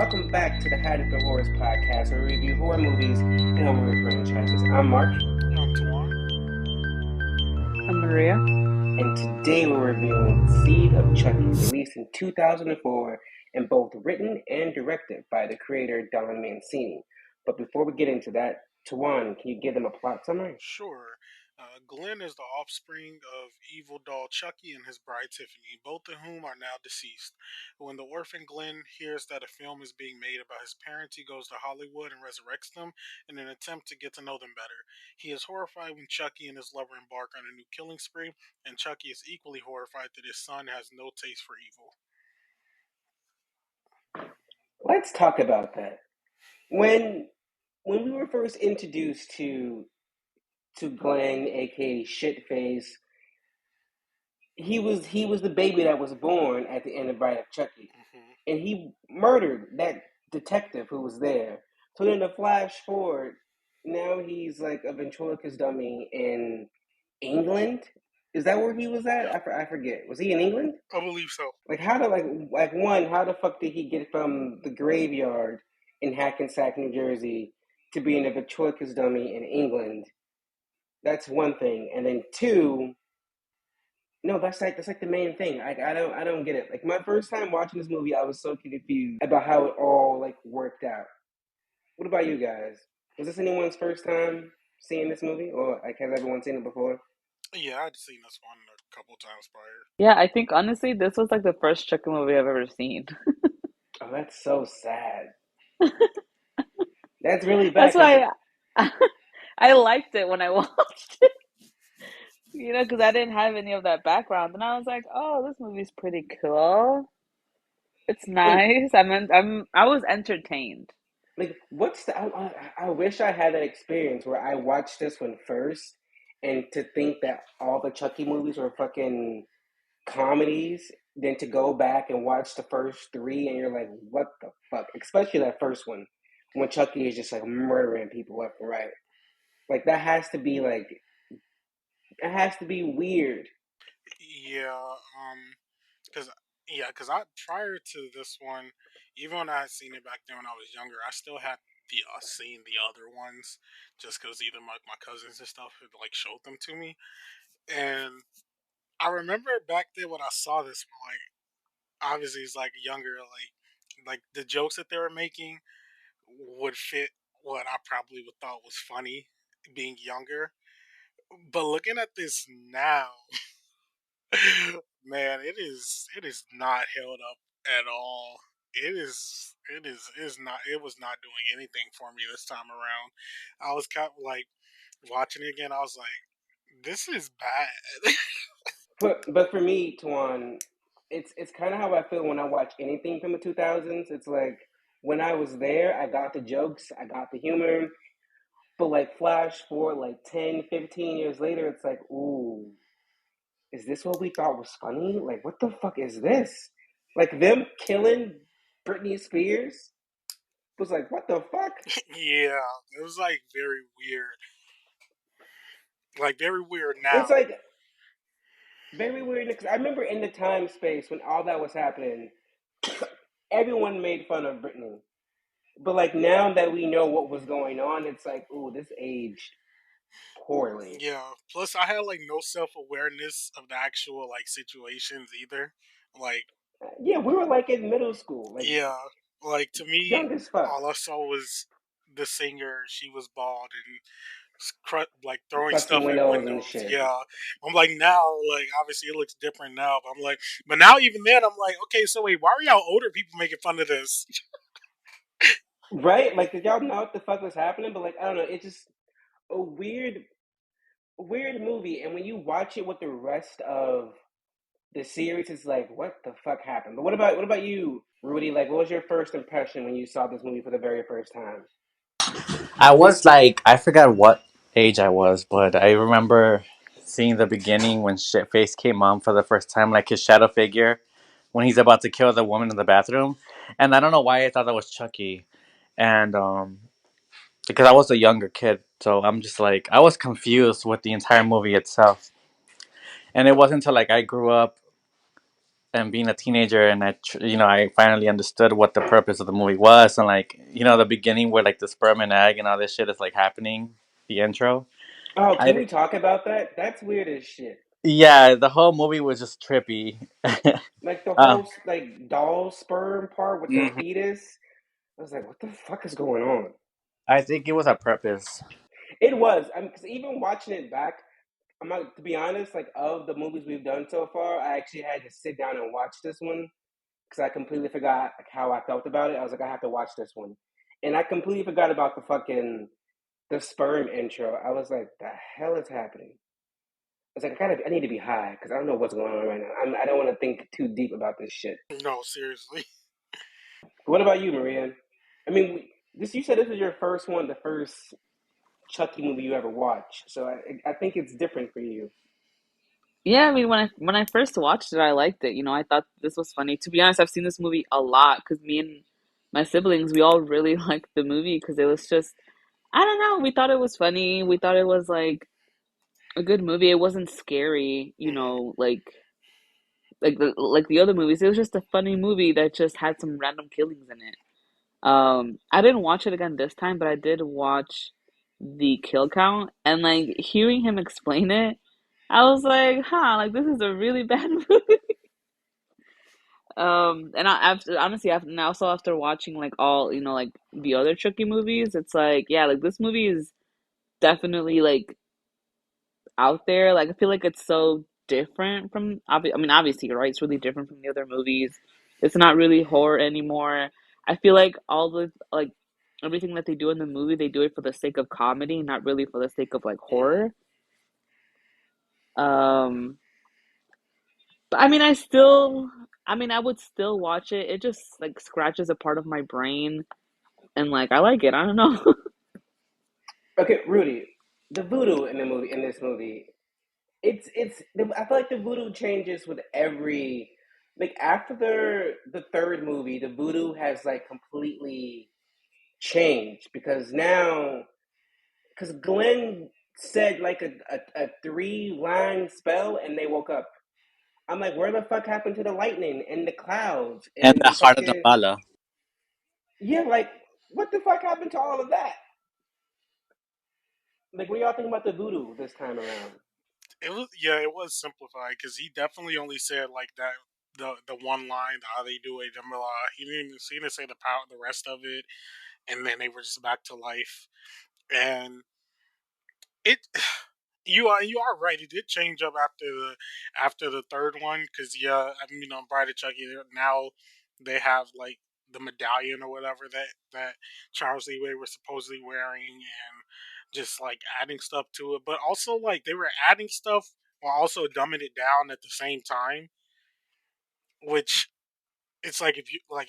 welcome back to the Haddock of Horrors podcast, where we review horror movies and horror movie franchises. I'm Mark, I'm Tawan. I'm Maria. and today we're reviewing Seed of Chucky, released in 2004 and both written and directed by the creator Don Mancini. But before we get into that, Tawan, can you give them a plot summary? Sure. Glenn is the offspring of evil doll Chucky and his bride Tiffany, both of whom are now deceased. When the orphan Glenn hears that a film is being made about his parents, he goes to Hollywood and resurrects them in an attempt to get to know them better. He is horrified when Chucky and his lover embark on a new killing spree, and Chucky is equally horrified that his son has no taste for evil. Let's talk about that. When when we were first introduced to Glenn, aka Shitface, he was the baby that was born at the end of Bride of Chucky, Hmm. and he murdered that detective who was there. So then the flash forward, now he's like a ventriloquist dummy in England. Is that where he was at? Yep, I forget. Was he in England? I believe so. Like how did like one? How the fuck did he get from the graveyard in Hackensack, New Jersey, to being a ventriloquist dummy in England? That's one thing, and then two, no, that's like the main thing. I don't get it. Like my first time watching this movie, I was so confused about how it all like worked out. What about you guys? Was this anyone's first time seeing this movie, or like has everyone seen it before? Yeah, I'd seen this one a couple times prior. Yeah, I think honestly, this was like the first Chucky movie I've ever seen. Oh, that's so sad. That's really bad That's because why I liked it when I watched it, because I didn't have any of that background, and I was like, "Oh, this movie's pretty cool. It's like nice." I was entertained. what's the? I wish I had that experience where I watched this one first, and to think that all the Chucky movies were fucking comedies, than to go back and watch the first three and you're like, what the fuck? Especially that first one when Chucky is just like murdering people left and right. Like that has to be like it has to be weird. Yeah, cause cause I prior to this one, even when I had seen it back then when I was younger, I still had the seen the other ones, just cause either my cousins and stuff had like showed them to me, and I remember back then when I saw this one, like obviously it's like younger, like the jokes that they were making would fit what I probably would thought was funny, being younger. But looking at this now, man, it is not held up at all. It is not, it was not doing anything for me this time around. I was kind of like watching it again. I was like, this is bad. But for me, Tuan, it's kind of how I feel when I watch anything from the 2000s. It's like when I was there, I got the jokes, I got the humor, but like flash forward like 10, 15 years later, it's like, ooh, is this what we thought was funny? Like, what the fuck is this? Like, them killing Britney Spears was like, what the fuck? Yeah, it was like very weird, like very weird now. It's like very weird because I remember in the time space when all that was happening, everyone made fun of Britney. But like now that we know what was going on, it's like, ooh, this aged poorly. Yeah. Plus, I had like no self awareness of the actual like situations either. Like, Yeah, we were like in middle school, like yeah, like to me, young as fuck, all I saw was the singer. She was bald and like throwing busting stuff at windows and windows. shit. Yeah, I'm like now, like obviously it looks different now. But I'm like, but now even then, I'm like, okay, so wait, why are y'all older people making fun of this? Right? Like, did y'all know what the fuck was happening? But like, I don't know, it's just a weird movie, and when you watch it with the rest of the series, it's like, what the fuck happened? But what about you, Rudy? Like, what was your first impression when you saw this movie for the very first time? I was like, I forgot what age I was, but I remember seeing the beginning when Shitface came on for the first time, like his shadow figure, when he's about to kill the woman in the bathroom. And I don't know why I thought that was Chucky. And because I was a younger kid, so I'm just like, I was confused with the entire movie itself. And it wasn't until like I grew up and being a teenager, and I finally understood what the purpose of the movie was, and like the beginning where like the sperm and egg and all this shit is like happening, the intro. Oh, can I we talk about that? That's weird as shit. Yeah, the whole movie was just trippy. Like the uh, whole like doll sperm part with the mhm. fetus. I was like, what the fuck is going on? I think it was a purpose. It was. I mean, because even watching it back, I'm not to be honest. Like of the movies we've done so far, I actually had to sit down and watch this one because I completely forgot like, how I felt about it. I was like, I have to watch this one, and I completely forgot about the sperm intro. I was like, the hell is happening? I was like, I need to be high because I don't know what's going on right now. I don't want to think too deep about this shit. No, seriously. What about you, Maria? I mean, you said this was your first one, the first Chucky movie you ever watched. So I think it's different for you. Yeah, I mean, when I first watched it, I liked it. I thought this was funny. To be honest, I've seen this movie a lot because me and my siblings, we all really liked the movie because it was just, I don't know, we thought it was funny. We thought it was like a good movie. It wasn't scary, Hmm. like the other movies. It was just a funny movie that just had some random killings in it. I didn't watch it again this time, but I did watch the kill count and like hearing him explain it, I was like, huh, like this is a really bad movie. And after honestly, after and also after watching like all like the other Chucky movies, it's like yeah, like this movie is definitely like out there. Like I feel like it's so different from I mean obviously right, it's really different from the other movies. It's not really horror anymore. I feel like all the like everything that they do in the movie, they do it for the sake of comedy, not really for the sake of like Hmm. horror. Um, but I mean I mean I would still watch it. It just like scratches a part of my brain and like I like it. I don't know. Okay, Rudy, the voodoo in this movie, I feel like the voodoo changes with every like after the third movie, the voodoo has like completely changed because now because Glenn said like a 3-line spell and they woke up. I'm like, where the fuck happened to the lightning and the clouds And and the the heart of fucking Nabala. yeah, like what the fuck happened to all of that? Like, what do y'all think about the voodoo this time around? It was, yeah, it was simplified because he definitely only said like that the one line how they do it. He didn't say the rest of it, and then they were just back to life. And it you are right. It did change up after the third one because yeah, I mean Bride of Chucky now they have like the medallion or whatever that Charles Lee Ray was supposedly wearing and just like adding stuff to it, but also like they were adding stuff while also dumbing it down at the same time, which it's like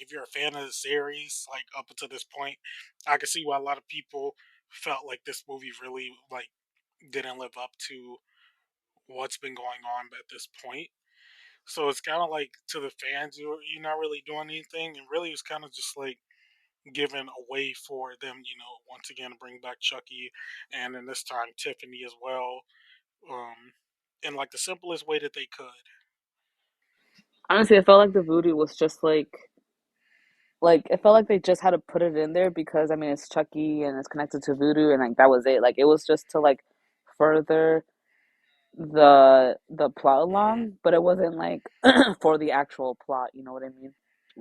if you're a fan of the series like up until this point, I can see why a lot of people felt like this movie really like didn't live up to what's been going on at this point. So it's kind of like to the fans, you're not really doing anything, and really it's kind of just like giving a way for them, once again to bring back Chucky, and then this time Tiffany as well, in like the simplest way that they could. Honestly, I felt like the voodoo was just like it felt like they just had to put it in there because I mean it's Chucky and it's connected to voodoo and like that was it. Like it was just to like further the plot Hmm. along, but it wasn't like for the actual plot, you know what I mean?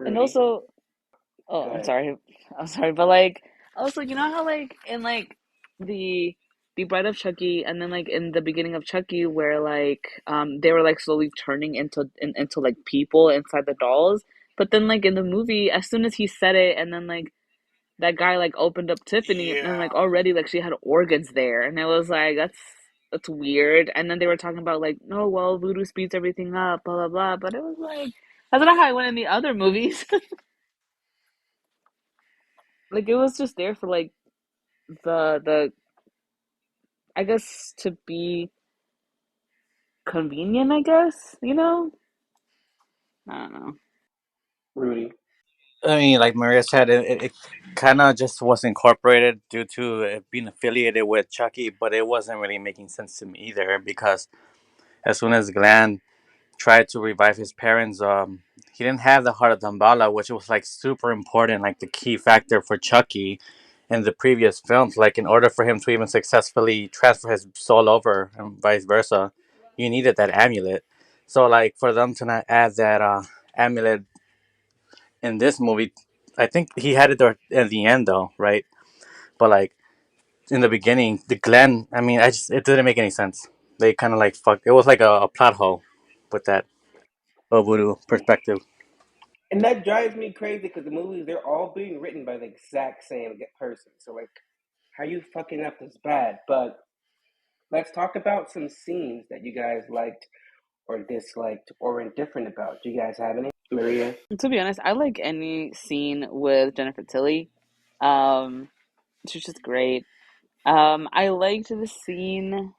And Rudy, also, oh, go I'm ahead. sorry. I'm sorry, but like also, you know how like in like the the Bride of Chucky and then like in the beginning of Chucky where like they were like slowly turning into like people inside the dolls, but then like in the movie as soon as he said it and then like that guy like opened up Tiffany and Yeah, like already like she had organs there and it was like that's weird and then they were talking about like no well voodoo speeds everything up blah blah blah but it was like that's not how it went in the other movies. Like it was just there for like the I guess to be convenient, I guess, I don't know. Rudy. I mean, like Maria said, it kind of just was incorporated due to it being affiliated with Chucky, but it wasn't really making sense to me either because as soon as Glenn tried to revive his parents. He didn't have the heart of Dambala, which was like super important, like the key factor for Chucky in the previous films. Like in order for him to even successfully transfer his soul over and vice versa, you needed that amulet. So like for them to not add that amulet in this movie, I think he had it there at the end though, right? But like in the beginning, the Glen, I mean, I just it didn't make any sense. They kind of like fucked. It was like a plot hole with that voodoo perspective. And that drives me crazy because the movies they're all being written by the exact same person. So like, how you fucking up this bad? But let's talk about some scenes that you guys liked or disliked or indifferent about. Do you guys have any, Maria? To be honest, I like any scene with Jennifer Tilly. Um, she's just great. I liked the scene.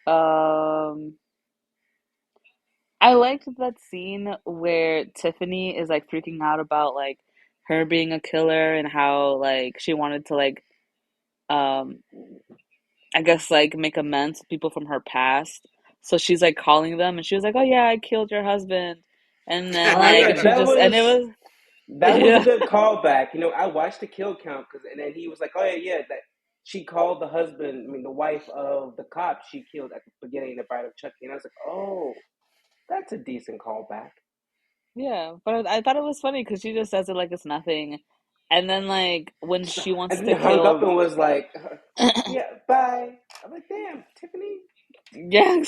Um, I liked that scene where Tiffany is like freaking out about like her being a killer and how like she wanted to like um I guess like make amends with people from her past. So she's like calling them and she was like, "Oh yeah, I killed your husband." And then Oh like yeah, and she just and it was that was a yeah. good callback. You know, I watched the kill count because, and then he was like, "Oh yeah, yeah." That she called the husband, I mean, the wife of the cop she killed at the beginning, the bride of Chucky, and I was like, "Oh, that's a decent callback." Yeah, but I thought it was funny because she just says it like it's nothing. And then like when she wants And to then hung up kill and was like, "Yeah, bye." I'm like, "Damn, Tiffany." yeah.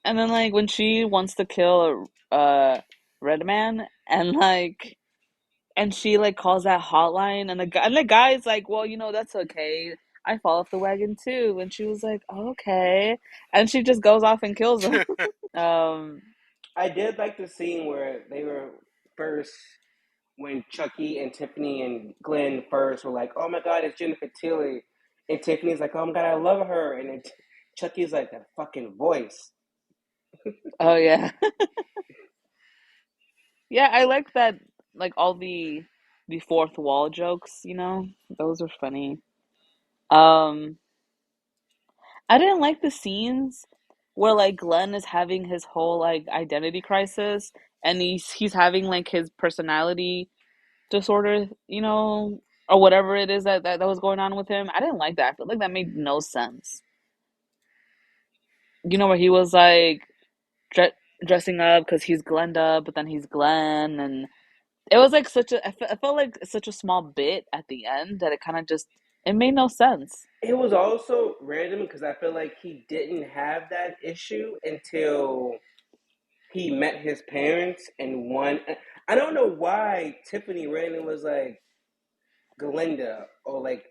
And then like when she wants to kill a red man and like and she like calls that hotline and the guy's like, "Well, that's okay. I fall off the wagon too." And she was like, "Okay." And she just goes off and kills him. Um I did like the scene where they were first when Chucky and Tiffany and Glenn first were like, "Oh my God, it's Jennifer Tilly," and Tiffany's like, "Oh my God, I love her," and then Chucky's like, "That fucking voice." oh yeah. Yeah, I like that like all the fourth wall jokes. Those were funny. Um I didn't like the scenes where like Glenn is having his whole like identity crisis and he's having like his personality disorder, or whatever it is that was going on with him. I didn't like that. I feel like that made no sense. Where he was like dre dressing up because he's Glenda, but then he's Glenn, and it was like I felt like such a small bit at the end that it kind of just it made no sense. It was also random because I feel like he didn't have that issue until he met his parents and one. I don't know why Tiffany randomly was like Glinda or like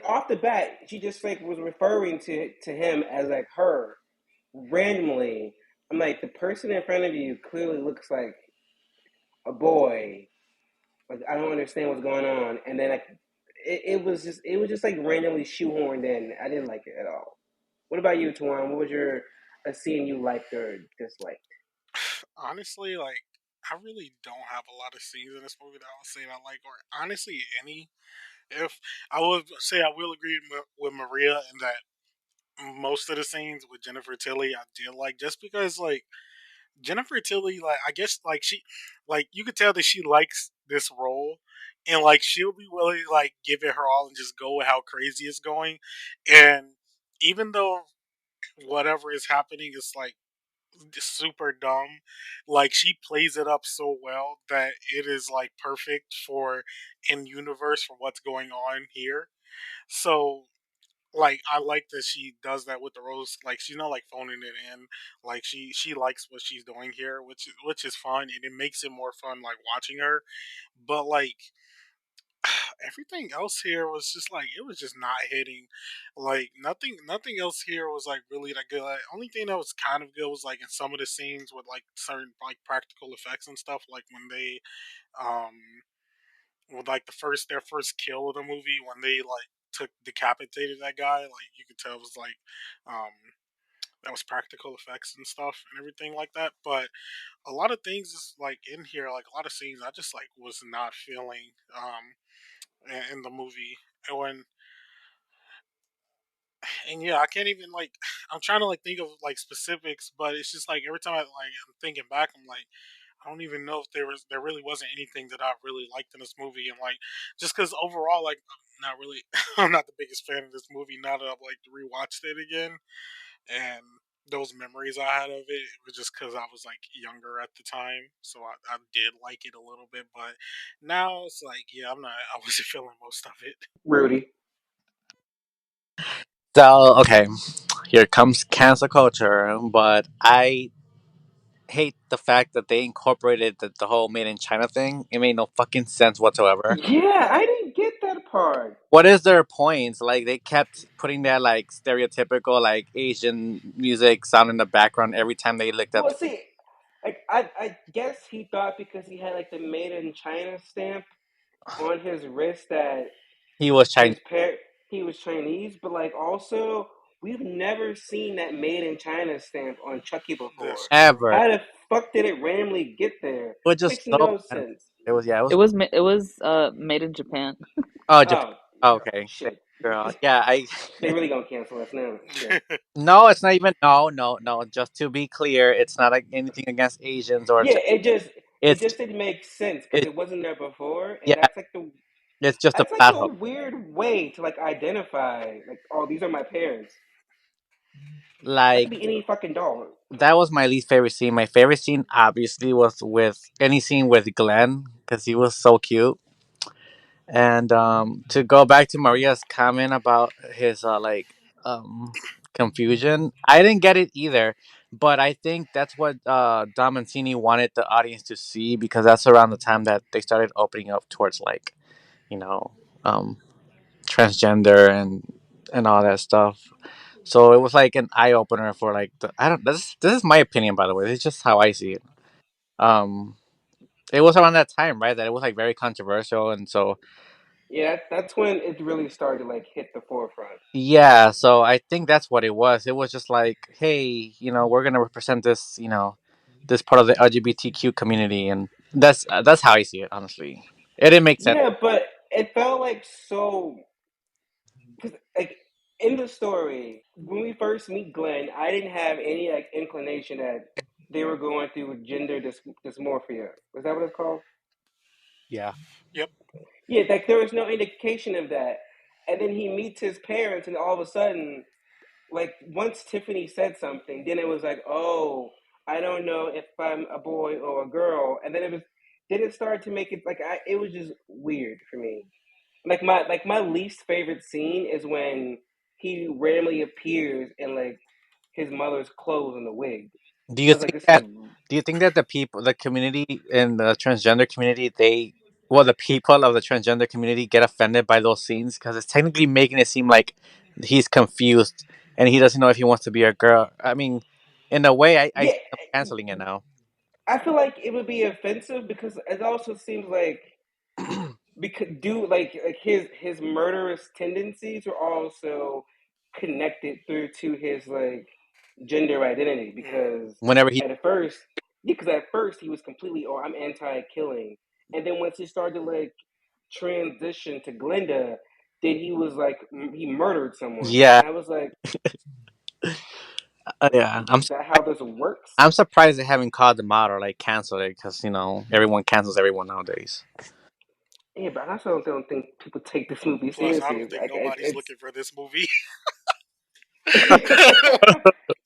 off the bat she just like was referring to him as like her randomly. I'm like the person in front of you clearly looks like a boy. Like I don't understand what's going on, and then like it was just like randomly shoehorned in. I didn't like it at all. What about you, Tuan? What was your a scene you liked or disliked? Honestly, like I really don't have a lot of scenes in this movie that I was saying I like, or honestly any. If I would say I will agree with Maria in that most of the scenes with Jennifer Tilly I did like, just because like Jennifer Tilly, like I guess like she, like you could tell that she likes this role, and like she'll be willing to like give it her all and just go with how crazy it's going, and even though whatever is happening is like super dumb, like she plays it up so well that it is like perfect for in universe for what's going on here. So like I like that she does that with the rose. Like she's not like phoning it in. Like she likes what she's doing here, which is fun, and it makes it more fun like watching her. But like everything else here was just like it was just not hitting. Like nothing else here was like really that good. Like, only thing that was kind of good was like in some of the scenes with like certain like practical effects and stuff. Like when they um with like their first kill of the movie when they like took decapitated that guy. Like you could tell it was like um that was practical effects and stuff and everything like that. But a lot of things is like in here, like a lot of scenes I just like was not feeling in the movie. And when And yeah, I can't even like. I'm trying to like think of like specifics, but it's just like every time I'm thinking back, I'm like, I don't even know if there really wasn't anything that I really liked in this movie, and like just because overall like I'm not really I'm not the biggest fan of this movie. Now that I've like rewatched it again, and those memories I had of it was just because I was like younger at the time, so I did like it a little bit, but now it's like yeah, I wasn't feeling most of it. Rudy. So okay, here comes cancel culture, but I hate the fact that they incorporated the whole made in China thing. It made no fucking sense whatsoever. Yeah, I didn't get that part. What is their points? Like they kept putting that like stereotypical like Asian music sound in the background every time they looked up. Well, see, like I guess he thought because he had like the made in China stamp on his wrist that He was Chinese his parent he was Chinese, but like also we've never seen that made in China stamp on Chucky That's before. true. ever. How the fuck did it randomly get there? It was just Makes so no random. sense. It was yeah. It It was was it was made in Japan. oh Japan. Oh, Oh, oh okay, thank shit. you, girl. Yeah, I They really gonna cancel us now. Shit. no, it's not even no. Just to be clear, it's not like anything against Asians or Yeah, it it's just didn't make sense because it it wasn't there before, and yeah. that's It's just a like plot a hole. weird way to like identify like, oh, these are my parents. That could Like be any fucking dog. that was my least favorite scene. My favorite scene obviously was with any scene with Glenn because he was so cute. And to go back to Maria's comment about his um, confusion, I didn't get it either. But I think that's what Dom Mancini wanted the audience to see because that's around the time that they started opening up towards like you know um, transgender and all that stuff. So it was like an eye opener for like I don't this is my opinion by the way. This is just how I see it. Um, it was around that time, right? That it was like very controversial, and so Yeah, that's when it really started to like hit the forefront. yeah, so I think that's what it was. It was just like, hey, we're gonna represent this, this part of the LGBTQ community, and that's how I see it. Honestly, it didn't make sense. Yeah, but it felt like so because like in the story when we first meet Glenn, I didn't have any like inclination that they were going through gender dysmorphia. Was that what it's called? Yeah, Yep. Yeah, like there was no indication of that. And then he meets his parents, and all of a sudden, like once Tiffany said something, then it was like, oh, I don't know if I'm a boy or a girl, and then it started to make it like it was just weird for me. Like my least favorite scene is when he randomly appears in like his mother's clothes and the wig. Do you I was like, think this is that do you think that the people, the community in the transgender community, the people of the transgender community get offended by those scenes because it's technically making it seem like he's confused and he doesn't know if he wants to be a girl. I mean, in a way, I yeah. see them canceling it now. I feel like it would be offensive because it also seems like because do like his murderous tendencies were also connected through to his like gender identity Mm. because Whenever he, at first because at first he was completely I'm anti-killing, and then once he started to like transition to Glenda, then he was like he murdered someone, yeah, and I was like, yeah, is that how this works? I'm surprised they haven't called them out or like canceled it because everyone cancels everyone nowadays. Yeah, but I also don't think people take this movie Plus, I seriously. don't think Like nobody's looking for this movie. it's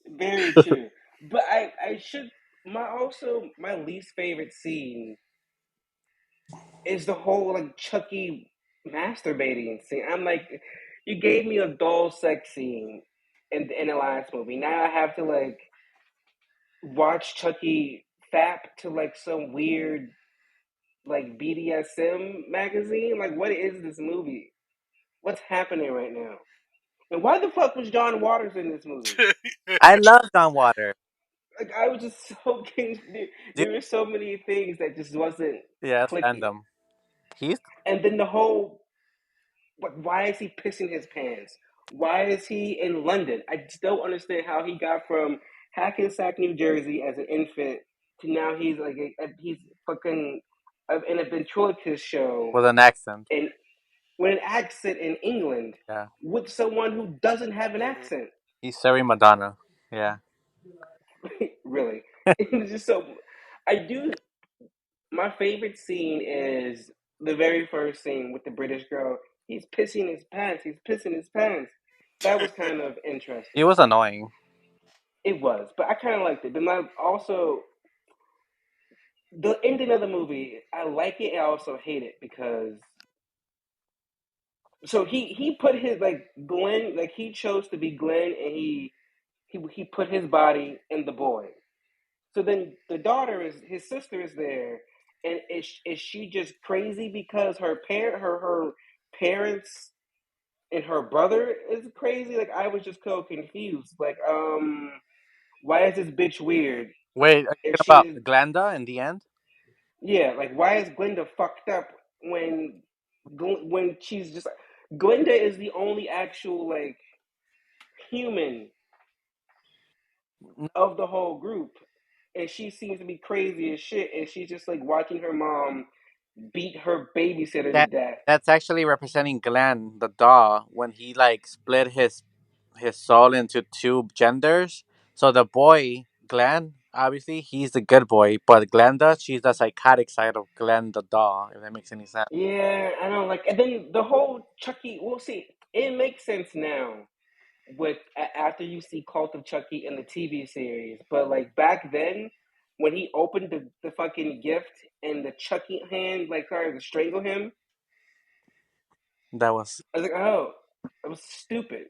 very true. But I should my least favorite scene is the whole like Chucky masturbating scene. I'm like, you gave me a dull sex scene in the last movie. Now I have to like watch Chucky fap to like some weird like BDSM magazine. Like, what is this movie? What's happening right now? And why the fuck was John Waters in this movie? I love Don Water. Like, I was just so Dude, there were so many things that just wasn't yeah, it's clicking. random. He's And then the whole like, why is he pissing his pants? Why is he in London? I just don't understand how he got from Hackensack, New Jersey, as an infant to now he's like he's fucking in a ventriloquist show with an accent. and with an accent in England Yeah, with someone who doesn't have an Hmm. accent. he's serving Madonna. Yeah. Really, it's just so. I do. My favorite scene is the very first scene with the British girl. He's pissing his pants. He's pissing his pants. That was kind of He interesting. was annoying. It was, but I kind of liked it. But my, also, the ending of the movie, I like it. I also hate it because so he put his like Glenn, like he chose to be Glenn, and he put his body in the boy. So then the daughter is his sister is there, and is she just crazy because her parents and her brother is crazy? Like I was just so confused. Like why is this bitch weird? Wait, are you If talking she about is Glenda in the end? yeah, like why is Glinda fucked up when when she's just Glinda is the only actual like human of the whole group, and she seems to be crazy as shit, and she's just like watching her mom beat her babysitter to That death. that's actually representing Glenn, the doll, when he like split his soul into two genders. So the boy, Glenn, obviously he's the good boy, but Glenda, she's the psychotic side of Glenn the doll, if that makes any sense. Yeah, I don't like, and then the whole Chucky. We'll see. It makes sense now with after you see Cult of Chucky in the TV series, but like back then, when he opened the fucking gift and the Chucky hand like started to strangle him, That was I was like, oh, that was stupid.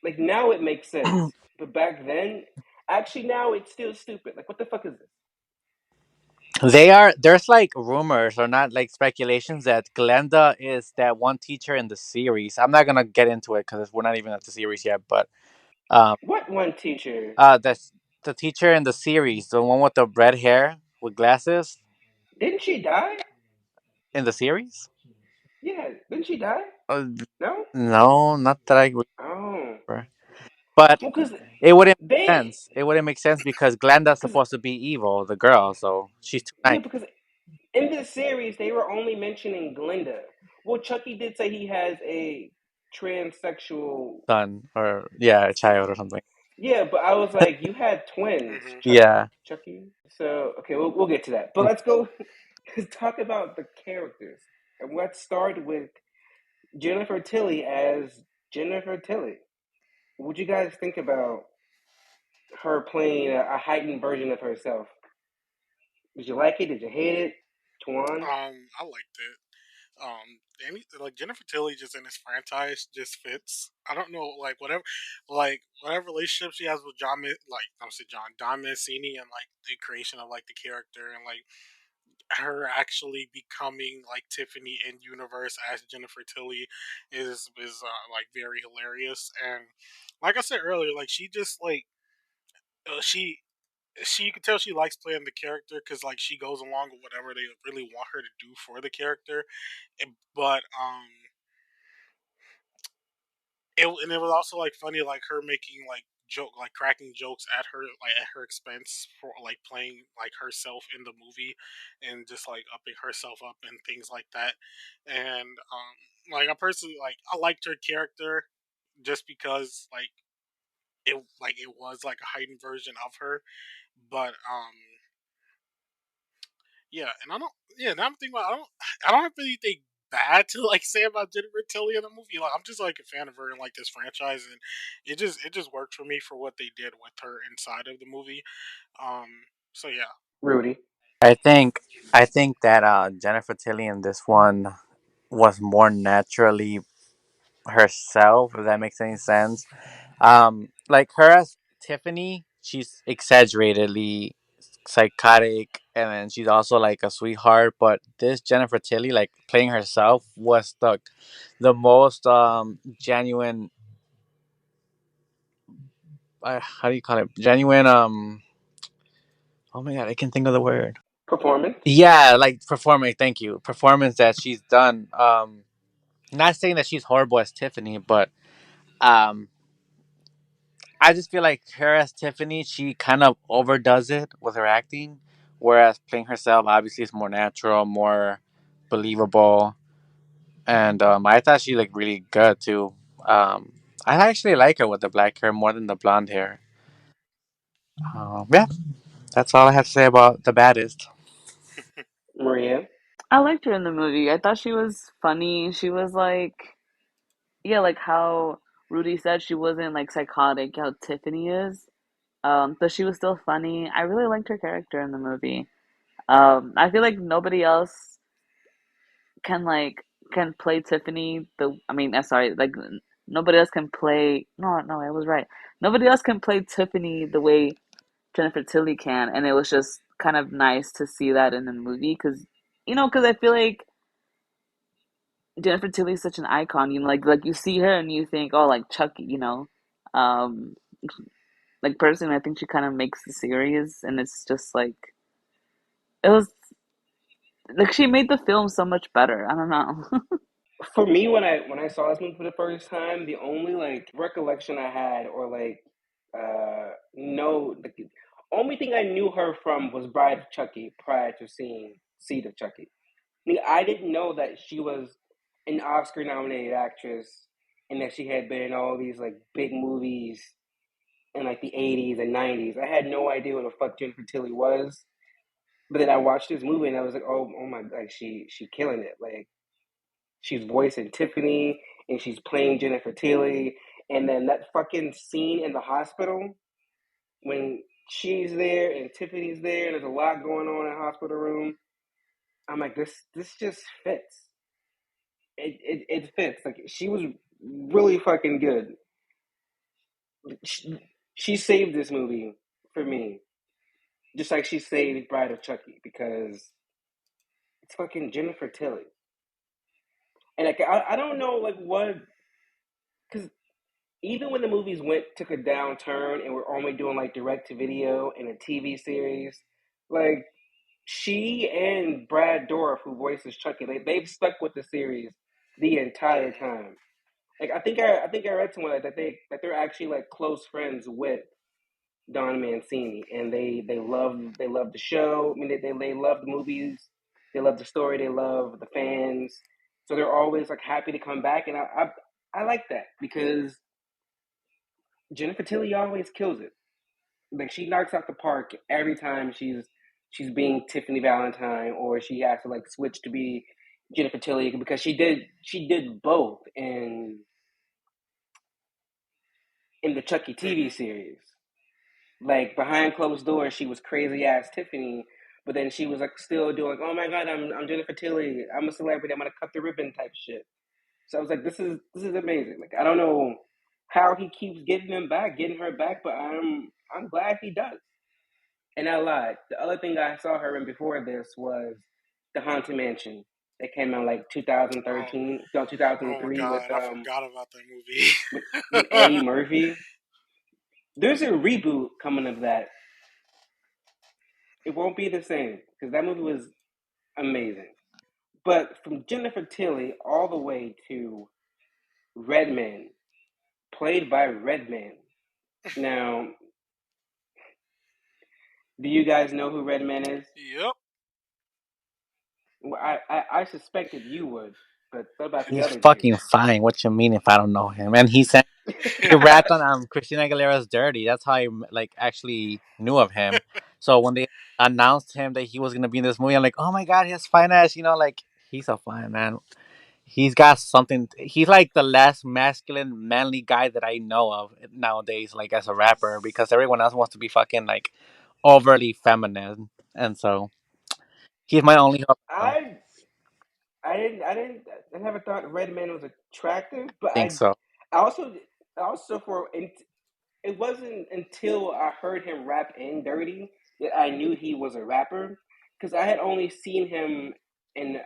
Like now it makes sense, but back then, actually now it's still stupid. Like what the fuck is this? there's like rumors or not like speculations that Glenda is that one teacher in the series. I'm not gonna get into it because we're not even at the series yet, but um What one teacher? that's the teacher in the series, the one with the red hair with glasses Didn't she die? in the series. Yeah, didn't she die? Uh, No. no, not that I Oh, remember. But well, cause it wouldn't make they, sense. It wouldn't make sense because Glenda's cause supposed to be evil, the girl, so she's too nice. yeah, because in this series they were only mentioning Glinda. Well, Chucky did say he has a transsexual. Son or yeah, a child or something. Yeah, but I was like, you had twins, Hmm. Yeah. Chucky. So okay, we'll get to that. But let's go talk about the characters, and let's start with Jennifer Tilly as Jennifer Tilly. What would you guys think about her playing a heightened version of herself? Did you like it? Did you hate it? Tuan? I liked it. Any like Jennifer Tilly just in this franchise just fits. I don't know, like whatever relationship she has with like I'm saying John Mancini, and like the creation of like the character, and like her actually becoming like Tiffany in universe as Jennifer Tilly is like very hilarious. And like I said earlier, like she just like uh, she you can tell she likes playing the character because like she goes along with whatever they really want her to do for the character. But it was also like funny, like her making like cracking jokes at her, like at her expense for like playing like herself in the movie, and just like upping herself up and things like that. And like I personally like I liked her character just because it was like a heightened version of her. But yeah, and I don't. Yeah, now I'm thinking about. I don't have anything bad to like say about Jennifer Tilly in the movie. Like, I'm just like a fan of her in like this franchise, and it just worked for me for what they did with her inside of the movie. So yeah. Rudy. I think I think that Jennifer Tilly in this one was more naturally herself, if that makes any sense. Like her as Tiffany, she's exaggeratedly psychotic, and then she's also like a sweetheart. But this Jennifer Tilly, like playing herself, was the most genuine. How do you call it? Genuine. Oh my god, I can think of the word. Performance. Yeah, like performing. Thank you. Performance that she's done. Not saying that she's horrible as Tiffany, but um I just feel like her as Tiffany, she kind of overdoes it with her acting, whereas playing herself obviously is more natural, more believable, and I thought she looked really good too. I actually like her with the black hair more than the blonde hair. Yeah, that's all I have to say about the baddest. Maria. I liked her in the movie. I thought she was funny. She was like, yeah, like how Rudy said she wasn't like psychotic, how Tiffany is. But she was still funny. I really liked her character in the movie. I feel like nobody else can like can play Tiffany the I mean, sorry, like nobody else can play no, I was right. Nobody else can play Tiffany the way Jennifer Tilly can, and it was just kind of nice to see that in the movie because because I feel like Jennifer Tilly is such an icon. Like you see her and you think, oh, like Chucky. Um, like personally, I think she kind of makes the series, and it's just like it was like she made the film so much better. I don't know. For me, when I saw this movie for the first time, the only like recollection I had, or like no, the only thing I knew her from was Bride of Chucky prior to seeing Seed of Chucky. I mean, I didn't know that she was an Oscar-nominated actress and that she had been in all these like big movies in like the '80s and '90s. I had no idea what the fuck Jennifer Tilly was. But then I watched this movie and I was like, oh my, like she killing it. Like she's voicing Tiffany and she's playing Jennifer Tilly. And then that fucking scene in the hospital when she's there and Tiffany's there and there's a lot going on in the hospital room. I'm like, this just fits. It fits. Like she was really fucking good. She, she saved this movie for me, just like she saved Bride of Chucky because it's fucking Jennifer Tilly. And like I don't know like what because even when the movies went took a downturn and we're only doing like direct to video and a TV series, like she and Brad Dourif, who voices Chucky, they've stuck with the series the entire time. Like I think I read somewhere that they're actually like close friends with Don Mancini, and they love the show. I mean, they love the movies, they love the story, they love the fans. So they're always like happy to come back, and I like that because Jennifer Tilly always kills it. Like she knocks out the park every time she's being Tiffany Valentine, or she has to like switch to be Jennifer Tilly because she did both in the Chucky TV Hmm. series. Like behind closed doors, she was crazy ass Tiffany, but then she was like still doing, oh my god, I'm Jennifer Tilly, I'm a celebrity, I'm gonna cut the ribbon type shit. So I was like, this is amazing. Like I don't know how he keeps getting her back, but I'm glad he does. And I lied. The other thing I saw her in before this was the Haunted Mansion. That came out like Oh, 2013, no oh my 2003 God, I forgot about that movie. with Eddie Murphy. There's a reboot coming of that. It won't be the same because that movie was amazing. But from Jennifer Tilly all the way to Redman, played by Redman. Now, do you guys know who Redman is? Yep. Well, I suspected you would, but what about the He's other two? fucking fine. What you mean if I don't know him? And he rapped on Christina Aguilera's "Dirty." That's how I like actually knew of him. So when they announced him that he was gonna be in this movie, I'm like, oh my god, he has fine ass. Like he's a fine man. He's got something. He's like the last masculine, manly guy that I know of nowadays. Like as a rapper, because everyone else wants to be fucking like overly feminine, and so he's my only hope. I I I never thought Redman was attractive, but think so. I also it wasn't until I heard him rap in Dirty that I knew he was a rapper because I had only seen him in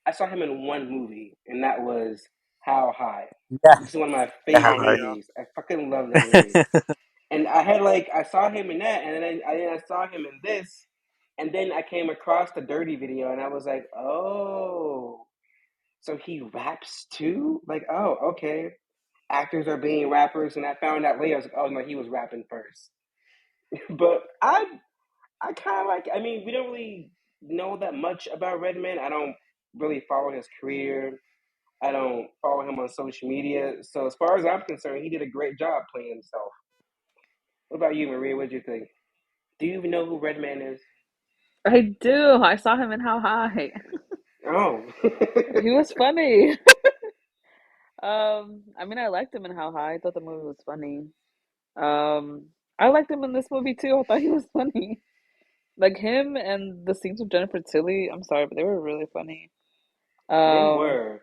I saw him in one movie and that was How High, Yeah, which is one of my yeah, favorite Oh hard. yeah. movies. I fucking love that movie. And I saw him in that, and then I saw him in this, and then I came across the Dirty video, and I was like, oh, so he raps too? Like, oh, okay. Actors are being rappers, and I found out later. I was like, oh no, he was rapping first. But I kind of like. I mean, we don't really know that much about Redman. I don't really follow his career. I don't follow him on social media. So as far as I'm concerned, he did a great job playing himself. What about you, Maria? What do you think? Do you even know who Redman is? I do. I saw him in How High. Oh. He was funny. I mean, I liked him in How High. I thought the movie was funny. Um, I liked him in this movie too. I thought he was funny. Like him and the scenes with Jennifer Tilly. I'm sorry, but they were really funny. They Um, were.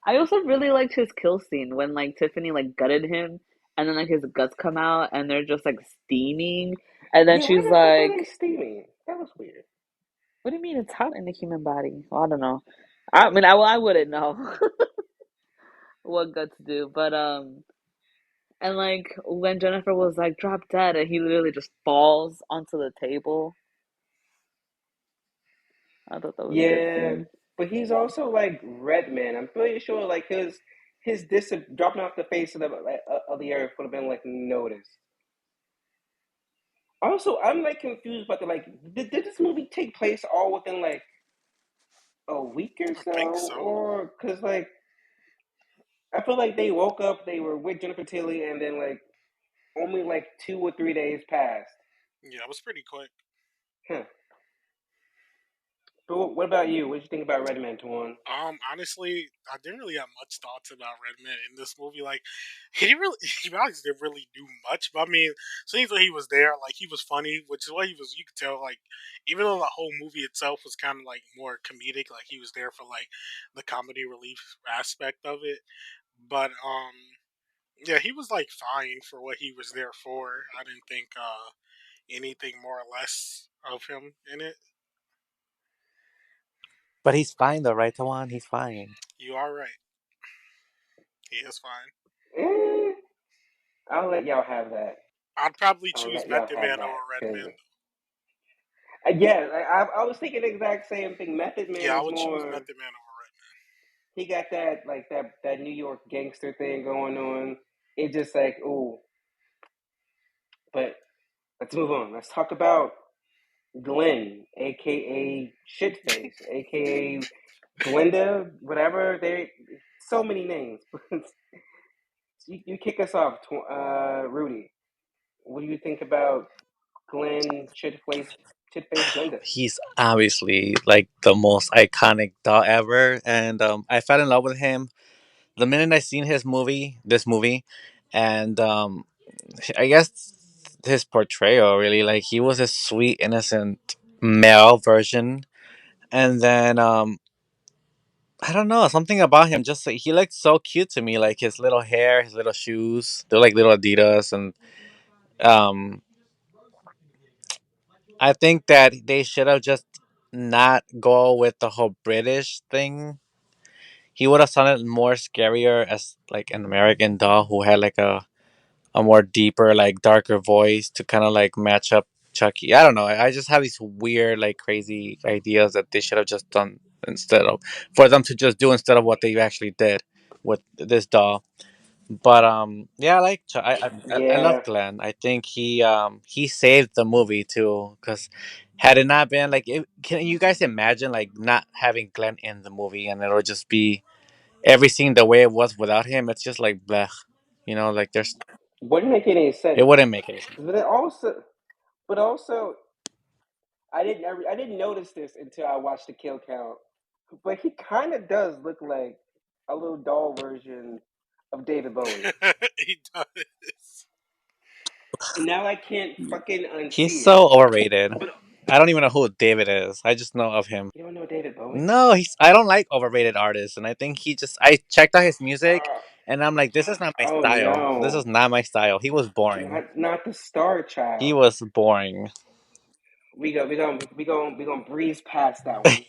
I also really liked his kill scene when like Tiffany like gutted him, and then like his guts come out and they're just like steaming, and then Yeah, why she's the fuck were they like, steaming? That was weird. "What do you mean it's hot in the human body?" Well, I don't know. I mean, I wouldn't know what guts do, but and like when Jennifer was like drop dead, and he literally just falls onto the table. I thought that was a good Yeah, scene. but he's also like Redman. I'm pretty sure like his dropping off the face of the earth would have been like noticed. Also, I'm like confused about the like. Did this movie take place all within like a week or I think so, so. or because like I feel like they woke up, they were with Jennifer Tilly, and then like only like 2 or 3 days passed. Yeah, it was pretty quick. Huh. But what about you? What did you think about Redman, Tuan? Honestly, I didn't really have much thoughts about Redman in this movie. Like, he didn't really, he honestly didn't really do much. But I mean, seems like he was there. Like, he was funny, which is what he was. You could tell. Like, even though the whole movie itself was kind of like more comedic, like he was there for like the comedy relief aspect of it. But yeah, he was like fine for what he was there for. I didn't think anything more or less of him in it. But he's fine though, right, Tawan? He's fine. You are right. He is fine. Eh, I'll let y'all have that. I'd probably I'll choose let y'all Method have Man that over because Redman. yeah, I was thinking the exact same thing. Method Man Yeah, I is would choose more. Method Man over He got that like that New York gangster thing going on. It's just like ooh, but let's move on. Let's talk about Glenn, aka Shitface, aka Glenda, whatever. They so many names. You kick us off, Rudy. What do you think about Glenn Shitface Glenda? He's obviously like the most iconic doll ever, and I fell in love with him the minute I seen this movie, and I guess his portrayal really like he was a sweet, innocent male version, and then I don't know something about him. Just like, he looked so cute to me, like his little hair, his little shoes. They're like little Adidas, and um, I think that they should have just not go with the whole British thing. He would have sounded more scarier as like an American doll who had like a more deeper, like darker voice to kind of like match up Chucky. I don't know. I just have these weird, like crazy ideas that they should have just done instead of for them to just do instead of what they actually did with this doll. But yeah, I like I love Yeah. Glenn. I think he saved the movie too because had it not been like can you guys imagine like not having Glenn in the movie and it'll just be every scene the way it was without him? It's just like blech, like there's Wouldn't make any it sense. wouldn't make any sense. But it also, but also, I didn't notice this until I watched the kill count. But he kind of does look like a little doll version of David Bowie, Redman. He does. and now I can't fucking He's unsee it. so overrated. But I don't even know who David is. I just know of him. you don't know David Bowie? No, I don't like overrated artists, and I think I checked out his music, Uh, and I'm like, this is not my oh style. This is no, not my style. He was boring. not the Star He Child. was boring. We gonna breeze past that one.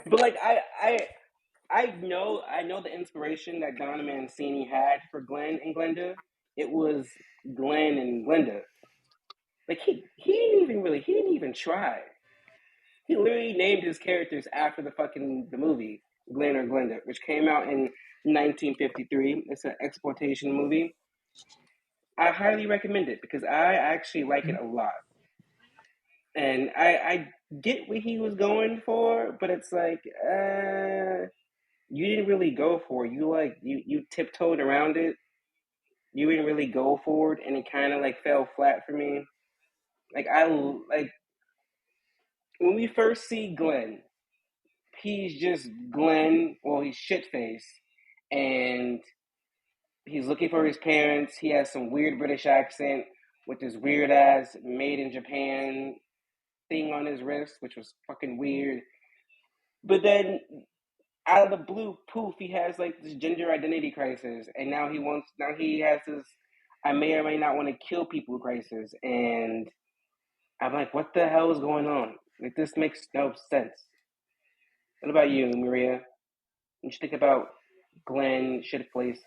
But like I know the inspiration that Donna Mancini had for Glenn and Glenda. It was Glenn and Glenda. Like he didn't even try. He literally named his characters after the movie Glenn or Glenda, which came out in 1953. It's an exploitation movie. I highly recommend it because I actually like it a lot. And I get what he was going for, but it's like, you didn't really go for it. You tiptoed around it. You didn't really go for it, and it kind of like fell flat for me. Like I like when we first see Glenn, he's just Glenn. Well, he's shit faced, and he's looking for his parents. He has some weird British accent with this weird ass made in Japan thing on his wrist, which was fucking weird. But then out of the blue, poof, he has like this gender identity crisis, and now he has this I may or may not want to kill people crisis, and I'm like, what the hell is going on? Like this makes no sense. What about you, Maria? You should think about Glenn should place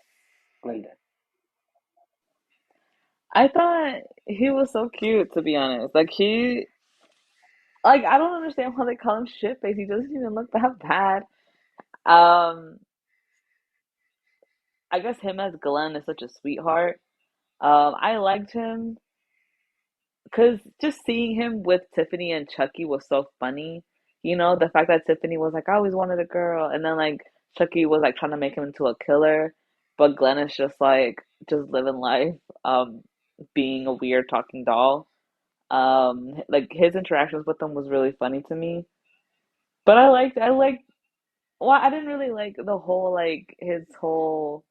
Glinda. I thought he was so cute, to be honest. Like I don't understand why they call him shitface. He doesn't even look that bad. Um, I guess him as Glenn is such a sweetheart. I liked him because just seeing him with Tiffany and Chucky was so funny. You know, the fact that Tiffany was like, I always wanted a girl, and then like Chucky was like trying to make him into a killer, but Glenn is just living life, being a weird talking doll. Like his interactions with them was really funny to me. But well, I didn't really like the whole like his whole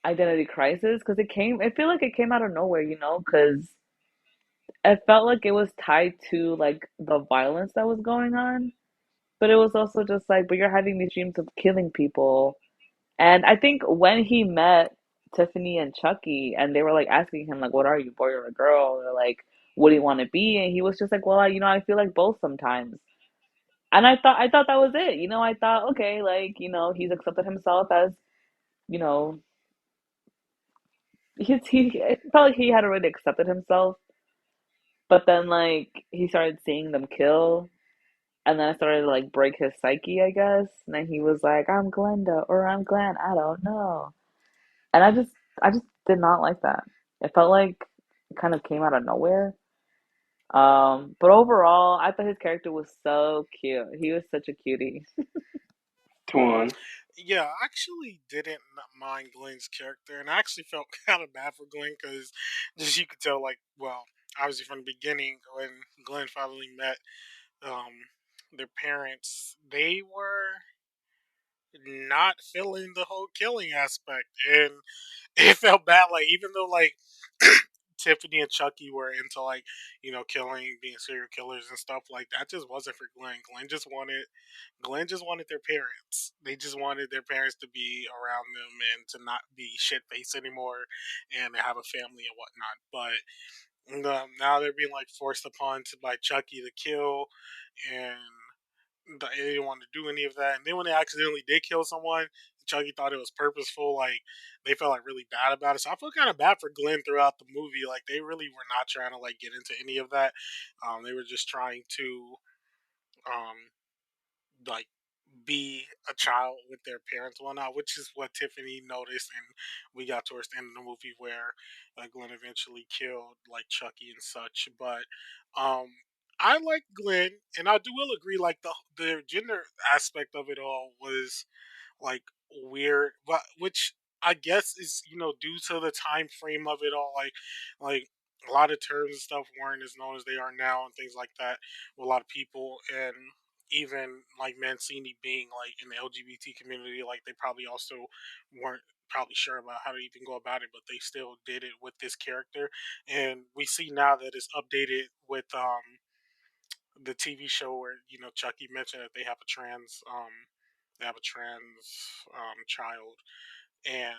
identity crisis because I feel like it came out of nowhere, you know, because it felt like it was tied to like the violence that was going on, but it was also just like, but you're having these dreams of killing people. And I think when he met Tiffany and Chucky and they were like asking him like, what are you, boy or a girl? Or like, what do you want to be? And he was just like, well, I feel like both sometimes. And I thought that was it. You know, I thought, okay, like, he's accepted himself as, you know, it felt like he had already accepted himself, but then like he started seeing them kill, and then I started to like break his psyche, I guess. And then he was like, I'm Glenda or I'm Glenn, I don't know. And I just did not like that. It felt like it kind of came out of nowhere. But overall, I thought his character was so cute. He was such a cutie. Tuan. Yeah, I actually didn't mind Glenn's character, and I actually felt kind of bad for Glenn because, just you could tell, like, well, obviously from the beginning when Glenn finally met their parents, they were not feeling the whole killing aspect, and it felt bad. Like even though like Tiffany and Chucky were into like killing, being serial killers and stuff like that, just wasn't for Glenn. Glenn just wanted their parents. They just wanted their parents to be around them and to not be shit faced anymore and to have a family and whatnot. But now they're being like forced upon to by Chucky to kill, and they didn't want to do any of that. And then when they accidentally did kill someone, Chucky thought it was purposeful. Like they felt like really bad about it. So I feel kind of bad for Glenn throughout the movie. Like they really were not trying to like get into any of that. They were just trying to um, like be a child with their parents and whatnot, which is what Tiffany noticed, and we got towards the end of the movie where Glenn eventually killed like Chucky and such. But um, I like Glenn, and I do will agree like the gender aspect of it all was like weird, but which I guess is due to the time frame of it all. Like a lot of terms and stuff weren't as known as they are now, and things like that with a lot of people, and even like Mancini being like in the LGBT community, like they probably also weren't probably sure about how to even go about it, but they still did it with this character, and we see now that it's updated with the TV show where Chucky mentioned that they have a trans child, and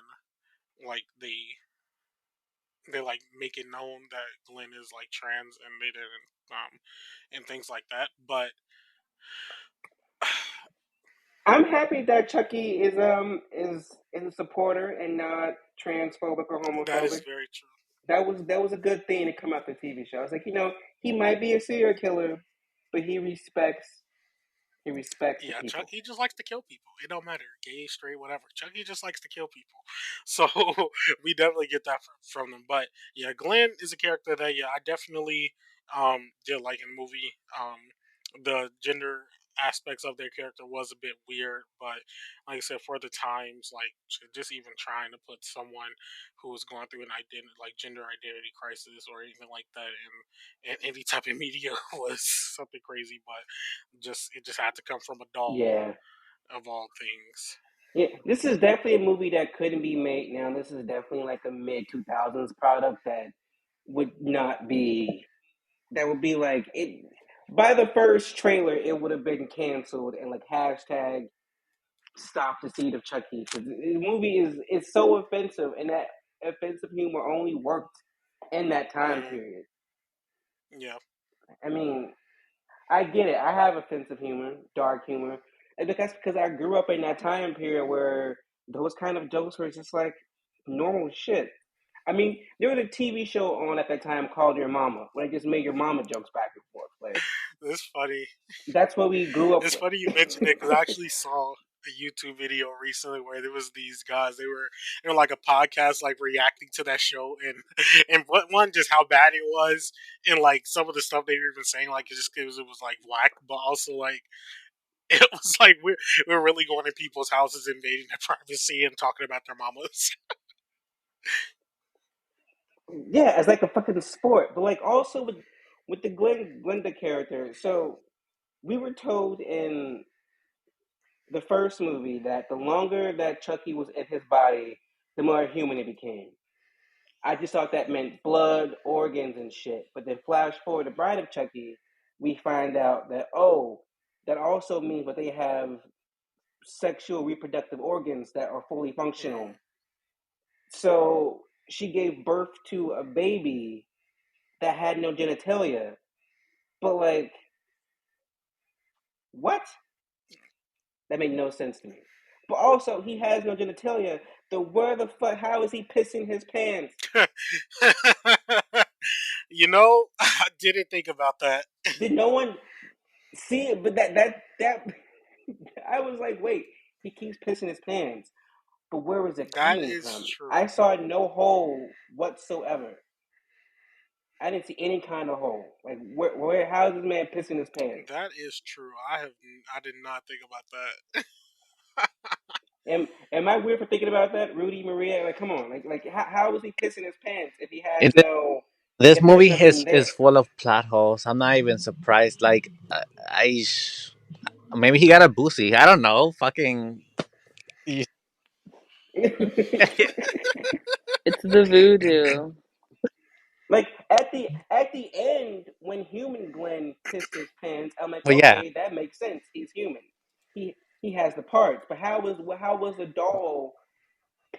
like they like make it known that Glenn is like trans, and they didn't and things like that. But I'm happy that Chucky is a supporter and not transphobic or that is homophobic. very true. That was a good thing to come out the TV show. I was like, he might be a serial killer, but he respects the Yeah, people. Chucky just likes to kill people. It don't matter, gay, straight, whatever. Chucky just likes to kill people. So we definitely get that from them. But yeah, Glenn is a character that I definitely did like in the movie. The gender aspects of their character was a bit weird, but like I said, for the times, like just even trying to put someone who was going through an identity, like gender identity crisis or anything like that, in any type of media was something crazy. But just it just had to come from a doll Yeah. of all things. Yeah, this is definitely a movie that couldn't be made now. This is definitely like a mid 2000s product that would not be, that would be like it. By the first trailer, it would have been canceled and like hashtag stop the seed of Chucky. Because the movie is so offensive, and that offensive humor only worked in that time Mm, period. yeah, I mean, I get it. I have offensive humor, dark humor, and that's because I grew up in that time period where those kind of jokes were just like normal shit. I mean, there was a TV show on at that time called Your Mama, where they just made your mama jokes back and forth. Like it's funny. that's what we grew up It's with. funny you mentioned it because I actually saw a YouTube video recently where there was these guys. They were like a podcast, like reacting to that show, and what one just how bad it was, and like some of the stuff they were even saying, like it was like whack, but also like it was like we're really going to people's houses, invading their privacy, and talking about their mamas. Yeah, it's like a fucking sport, but like also with the Glenda character. So we were told in the first movie that the longer that Chucky was in his body, the more human it became. I just thought that meant blood, organs, and shit. But then flash forward to Bride of Chucky, we find out that that also means that they have sexual reproductive organs that are fully Mm. functional. So she gave birth to a baby that had no genitalia. But like, what? That made no sense to me. But also, he has no genitalia. So where the fuck? How is he pissing his pants? I didn't think about that. Did no one see it? But that I was like, wait, he keeps pissing his pants. But where was it That coming is from? I true. saw no hole whatsoever. I didn't see any kind of hole. Like where how is this man pissing his pants? That is true. I did not think about that. Am I weird for thinking about that, Rudy Maria? Like, come on, like how is he pissing his pants if he has In this, no, this if there's movie nothing is there? full of plot holes. I'm not even surprised. Like, maybe he got a boosie. I don't know. Fucking. It's the voodoo. Like at the end when human Glenn pissed his pants, I'm like, But yeah, okay, that makes sense. He's human. He has the parts. But how was the doll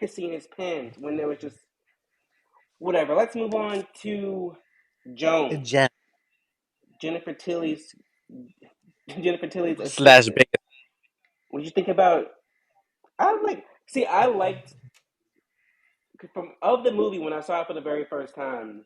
pissing his pants when there was just whatever? Let's move on to Joan, Jen Jennifer Tilly's Jennifer Tilly's slash assistant. big. What did you think about? I like. See, I liked from of the movie when I saw it for the very first time.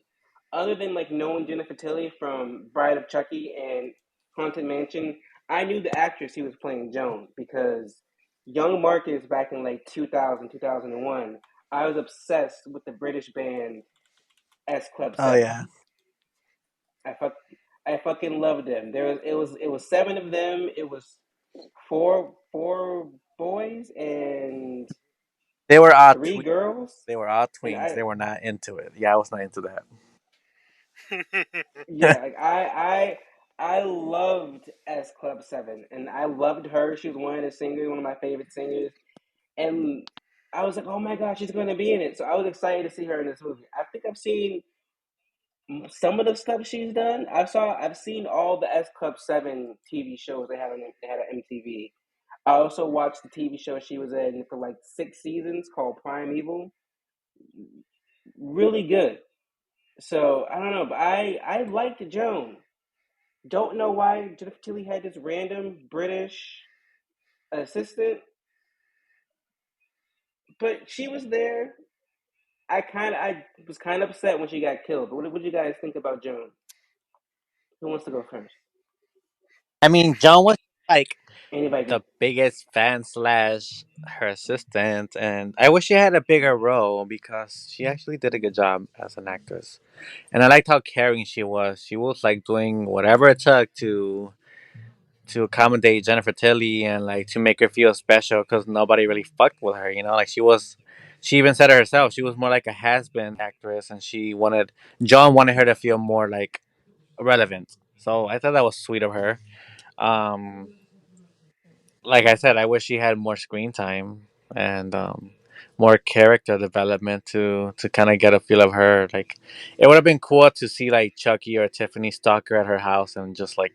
Other than like knowing Jennifer Tilly from Bride of Chucky and Haunted Mansion, I knew the actress he was playing Joan because Young Marcus back in like 2000, 2001. I was obsessed with the British band S Club Oh 7. yeah, I fuck, I fucking loved them. It was seven of them. It was four boys and they were all three twins. girls. They were all Like twins. They were not into it. Yeah, I was not into that. yeah, like I loved S Club 7 and I loved her. She was one of the singers, one of my favorite singers. And I was like, oh my gosh, she's gonna be in it. So I was excited to see her in this movie. I think I've seen some of the stuff she's done. I've seen all the S Club 7 TV shows they had on MTV. I also watched the TV show she was in for like 6 seasons called Prime Evil. Really good. So I don't know, but I liked Joan. Don't know why Jennifer Tilly had this random British assistant, but she was there. I was kind of upset when she got killed. But what do you guys think about Joan? Who wants to go first? I mean, John was like Anybody can. the biggest fan slash her assistant, and I wish she had a bigger role because she actually did a good job as an actress. And I liked how caring she was. She was like doing whatever it took to accommodate Jennifer Tilly and like to make her feel special because nobody really fucked with her. You know, like she was. She even said it herself. She was more like a has-been actress, and she wanted John wanted her to feel more like relevant. So I thought that was sweet of her. Um, like I said, I wish she had more screen time and more character development to kind of get a feel of her. Like, it would have been cool to see like Chucky or Tiffany stalk her at her house and just like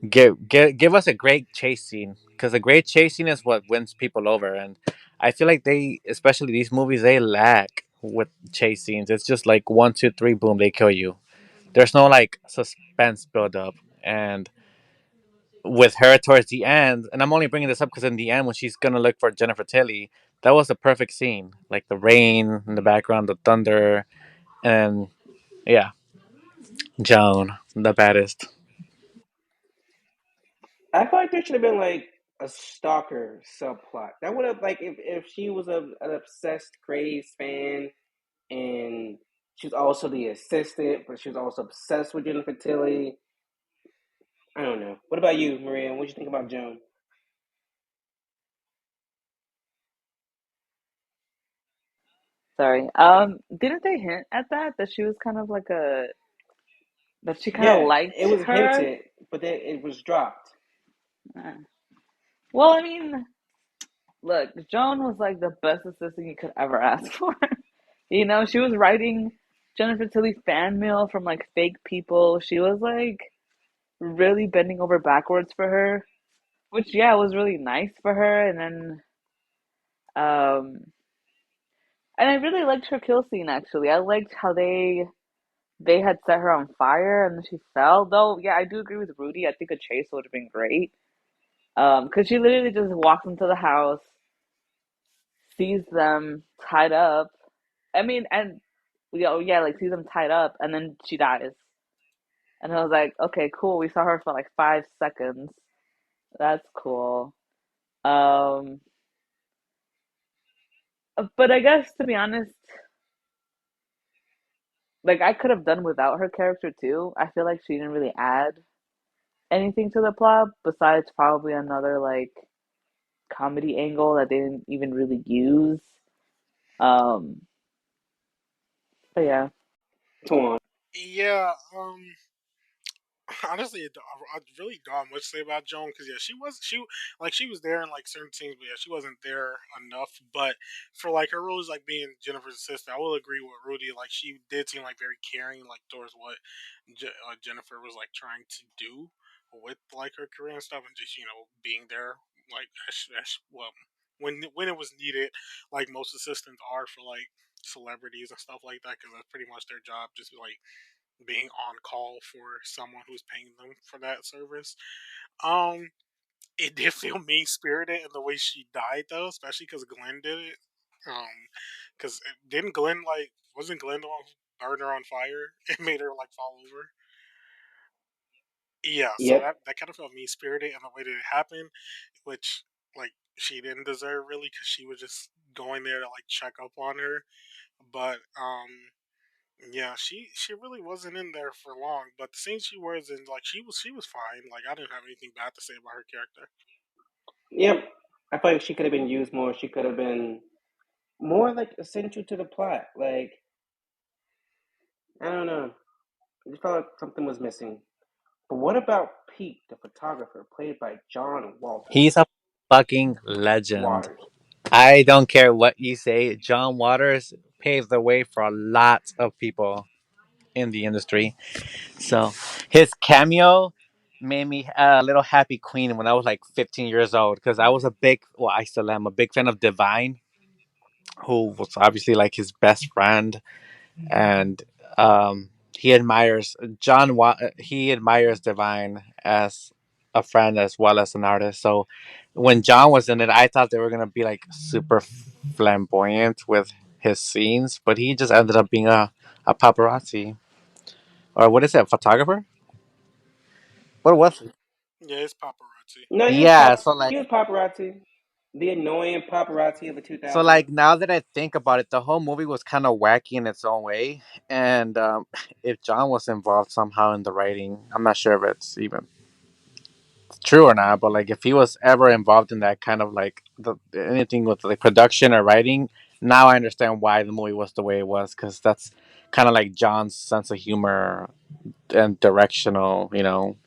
give us a great chase scene because a great chase scene is what wins people over. And I feel like they, especially these movies, they lack with chase scenes. It's just like one, two, three, boom, they kill you. There's no like suspense build up and with her towards the end, and I'm only bringing this up because in the end, when she's gonna look for Jennifer Tilly, that was a perfect scene. Like the rain in the background, the thunder, and yeah, Joan, the baddest. I feel like there should have been like a stalker subplot. That would have like if she was an obsessed crazed fan and she was also the assistant, but she was also obsessed with Jennifer Tilly. I don't know. What about you, Maria? What do you think about Joan? Sorry. Didn't they hint at that she was kind of like a that she kind of Yeah, liked it was her? hinted, but then it was dropped. Uh, Well, I mean, look, Joan was like the best assistant you could ever ask for. She was writing Jennifer Tilly fan mail from like fake people. She was like really bending over backwards for her, which yeah, was really nice for her. Um, and I really liked her kill scene actually. I liked how they had set her on fire and then she fell. Though, yeah, I do agree with Rudy. I think a chase would have been great. Because she literally just walks into the house, sees them tied up. I mean, and yeah, like sees them tied up, and then she dies. And I was like, okay, cool. We saw her for like 5 seconds. That's cool. Um, but I guess to be honest, like I could have done without her character too. I feel like she didn't really add anything to the plot besides probably another like comedy angle that they didn't even really use. Um, but yeah. Come on. Yeah, honestly, I really don't have much to say about Joan because yeah, she was there in like certain scenes, but yeah, she wasn't there enough. But for like her role as like being Jennifer's sister, I will agree with Rudy. Like she did seem like very caring, like towards what Jennifer was like trying to do with like her career and stuff, and just being there like well when it was needed, like most assistants are for like celebrities and stuff like that, because that's pretty much their job, just like being on call for someone who's paying them for that service. Um, it did feel mean spirited in the way she died though, especially because Glenn did it. Because didn't Glenn like wasn't Glenn the one who burned her on fire and made her like fall over? Yeah, so Yep. that kind of felt mean spirited in the way that it happened, which like she didn't deserve really because she was just going there to like check up on her. But yeah, she really wasn't in there for long, but the scene she was in, like she was fine. Like I didn't have anything bad to say about her character. Yep. I feel like she could have been used more. She could have been more like essential to the plot. Like I don't know. I just felt like something was missing. But what about Pete, the photographer, played by John He's a fucking legend. Waters? I don't care what you say. John Waters paved the way for a lot of people in the industry. So his cameo made me a little happy queen when I was like 15 years old because I was a big, well, I still am a big fan of Divine, who was obviously like his best friend, and he admires he admires Divine as a friend as well as an artist. So when John was in it, I thought they were gonna be like super flamboyant with his scenes, but he just ended up being a paparazzi, or what is it, photographer? What was it? Yeah, it's paparazzi. paparazzi. No, Yeah, so he like was paparazzi. The annoying paparazzi of the two so thousands. like now that I think about it, the whole movie was kind of wacky in its own way, and if John was involved somehow in the writing, I'm not sure if it's even true or not, but like if he was ever involved in that kind of like anything with like production or writing, now I understand why the movie was the way it was, because that's kind of like John's sense of humor and directional, you know.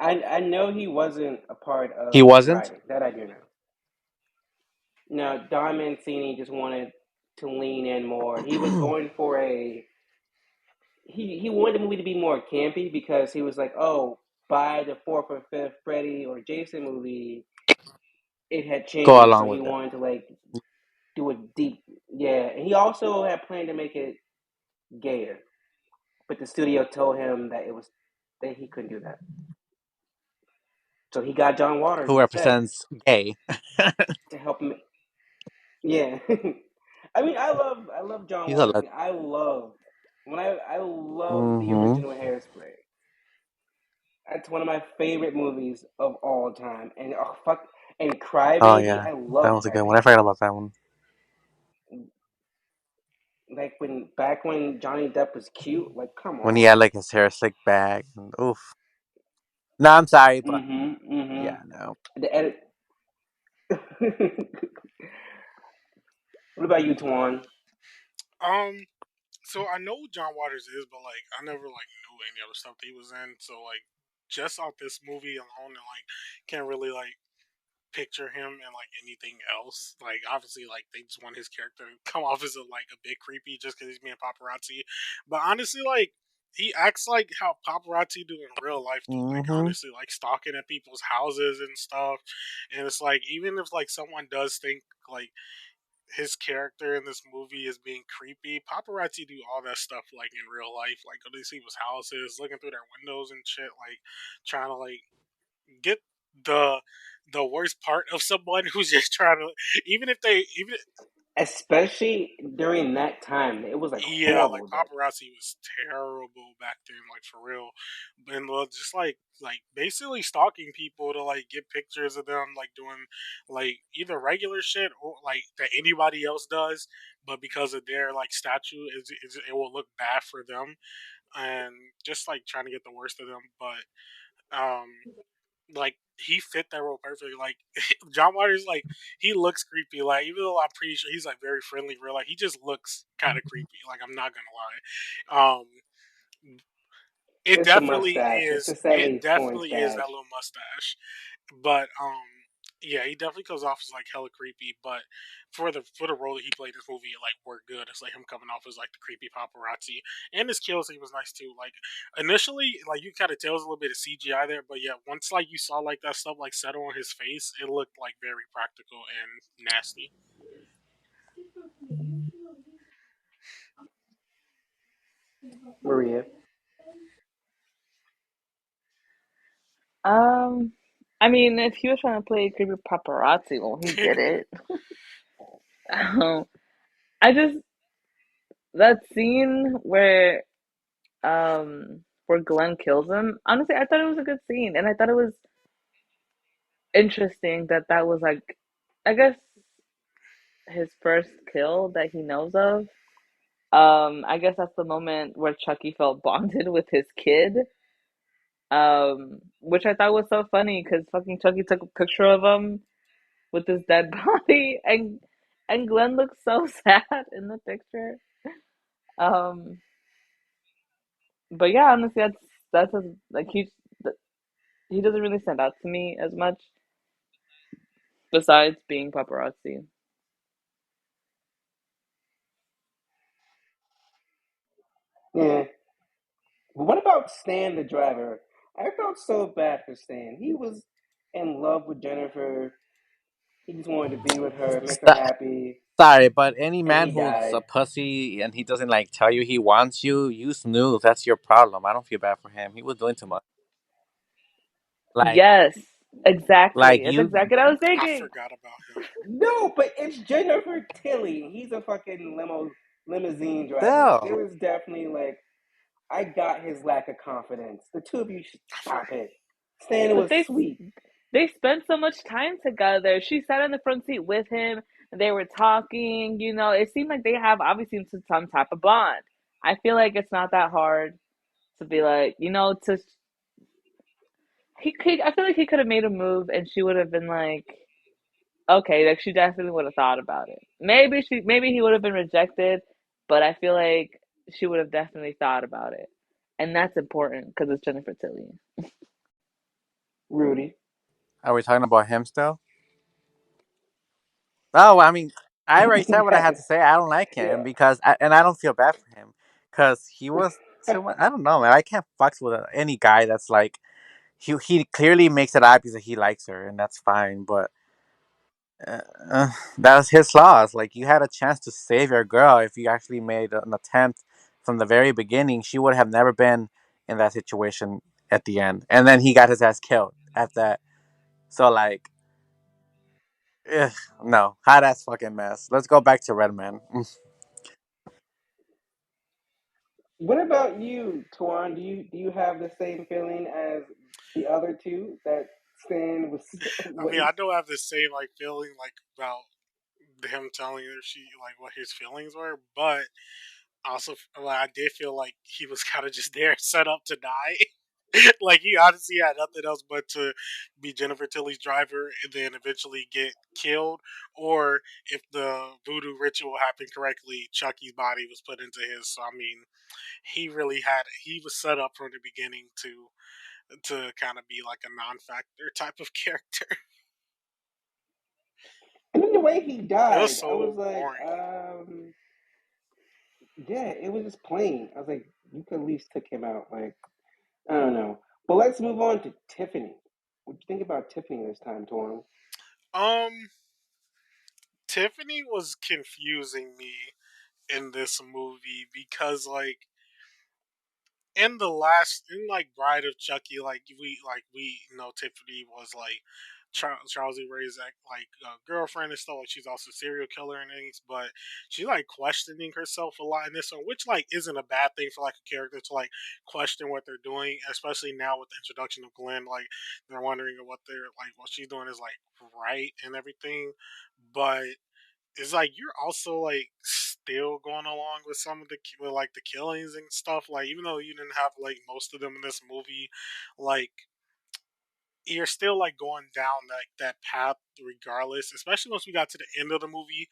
I know he wasn't a part He of the wasn't. writing. That I do know. No, Don Mancini just wanted to lean in more. He was going for a he wanted the movie to be more campy because he was like, oh, by the fourth or fifth Freddy or Jason movie, it had Go changed. So along he with it. wanted to like do a deep, yeah. And he also had planned to make it gayer, but the studio told him that it was that he couldn't do that. So he got John Waters Who instead represents gay? to help him. Yeah, I mean, I love John He's a Waters. legend. I love the Mm-hmm. original Hairspray. That's one of my favorite movies of all time. And oh fuck, and Oh Crybaby, yeah, I that love was a good one. I Crybaby. forgot about that one. Like back when Johnny Depp was cute. Like, come When he on. had like his hair slicked back. And, oof. No, I'm sorry, but Mm-hmm. Mm-hmm. yeah, no. The edit. What about you, Twan? Um, so I know who John Waters is, but like I never like knew any other stuff that he was in. So like just off this movie alone, and like can't really like picture him in like anything else. Like obviously, like they just want his character to come off as like a bit creepy just because he's being paparazzi. But honestly, like he acts like how paparazzi do in real life. Do like Mm-hmm. honestly, like stalking at people's houses and stuff. And it's like even if like someone does think like his character in this movie is being creepy. Paparazzi do all that stuff like in real life, like go to see people's houses, looking through their windows and shit, like trying to like get the the worst part of someone who's just trying to even if they even Especially during that time, it was like yeah, like horrible. That paparazzi was terrible back then, like for real. And just like basically stalking people to like get pictures of them like doing like either regular shit or like that anybody else does, but because of their like statue, it will look bad for them, and just like trying to get the worst of them. But like he fit that role perfectly. Like John Waters, like he looks creepy. Like even though I'm pretty sure he's like very friendly, real like he just looks kind of creepy. Like I'm not gonna lie. It it's the definitely mustache. It's the is. It '70s porn definitely is stash. that little mustache. But yeah, he definitely comes off as like hella creepy. But for the role that he played in this movie, it like worked good. It's like him coming off as like the creepy paparazzi, and his kill scene was nice too. Like initially, like you kind of tell was a little bit of CGI there, but yeah, once like you saw like that stuff like settle on his face, it looked like very practical and nasty. Maria. Um, I mean, if he was trying to play creepy paparazzi, well, he did it. Um, I just that scene where Glenn kills him. Honestly, I thought it was a good scene, and I thought it was interesting that that was like, I guess his first kill that he knows of. I guess that's the moment where Chucky felt bonded with his kid. Which I thought was so funny because fucking Chucky took a picture of him with his dead body, and Glenn looks so sad in the picture. Um, but yeah, honestly, that's a, like he doesn't really stand out to me as much besides being paparazzi. Yeah. But what about Stan the driver? I felt so bad for Stan. He was in love with Jennifer. He just wanted to be with her, make her happy, Sorry, but any and man he who's a died. pussy and he doesn't like tell you he wants you, you snooze. That's your problem. I don't feel bad for him. He was doing too much. Like, Yes, exactly. like It's you exactly what I was I thinking. forgot about him. No, but it's Jennifer Tilly. He's a fucking limousine driver. There still. was definitely like I got his lack of confidence. The two of you should stop it. Stan But was sweet. they spent so much time together. She sat in the front seat with him. They were talking. You know, it seemed like they have obviously some type of bond. I feel like it's not that hard to be like, you know, to he could. I feel like he could have made a move, and she would have been like, okay, like she definitely would have thought about it. Maybe he would have been rejected, but I feel like she would have definitely thought about it, and that's important because it's Jennifer Tilly. Rudy. Are we talking about him still? Oh, I mean, I already said what I had Yeah. to say. I don't like him Yeah. because, and I don't feel bad for him because he was too much. I don't know, man. I can't fuck with any guy that's like he clearly makes it obvious that he likes her, and that's fine. But uh, uh, that's his flaws. Like you had a chance to save your girl if you actually made an attempt from the very beginning. She would have never been in that situation at the end, and then he got his ass killed at that. So like, ugh, no, hot ass fucking mess. Let's go back to Redman. What about you, Tuan? Do you have the same feeling as the other two that Stan was I mean, way? I don't have the same like feeling like about him telling her she like what his feelings were, but also like, I did feel like he was kind of just there set up to die. Like he honestly had nothing else but to be Jennifer Tilly's driver and then eventually get killed, or if the voodoo ritual happened correctly, Chucky's body was put into his. So I mean, he was set up from the beginning to kind of be like a non-factor type of character. And then the way he It was died, I so was like, boring. yeah, it was just plain. I was like, you could at least took him out. Like, I don't know. But let's move on to Tiffany. What do you think about Tiffany this time, Tuan? Um, Tiffany was confusing me in this movie because in like Bride of Chucky, like we know Tiffany was like Charles E. Ray's like girlfriend and stuff. Like she's also a serial killer and things, but she like questioning herself a lot in this one, which like isn't a bad thing for like a character to like question what they're doing, especially now with the introduction of Glenn. Like they're wondering what she's doing is like right and everything, but it's like you're also like still going along with some of with like the killings and stuff. Like even though you didn't have like most of them in this movie, like you're still like going down that path regardless. Especially once we got to the end of the movie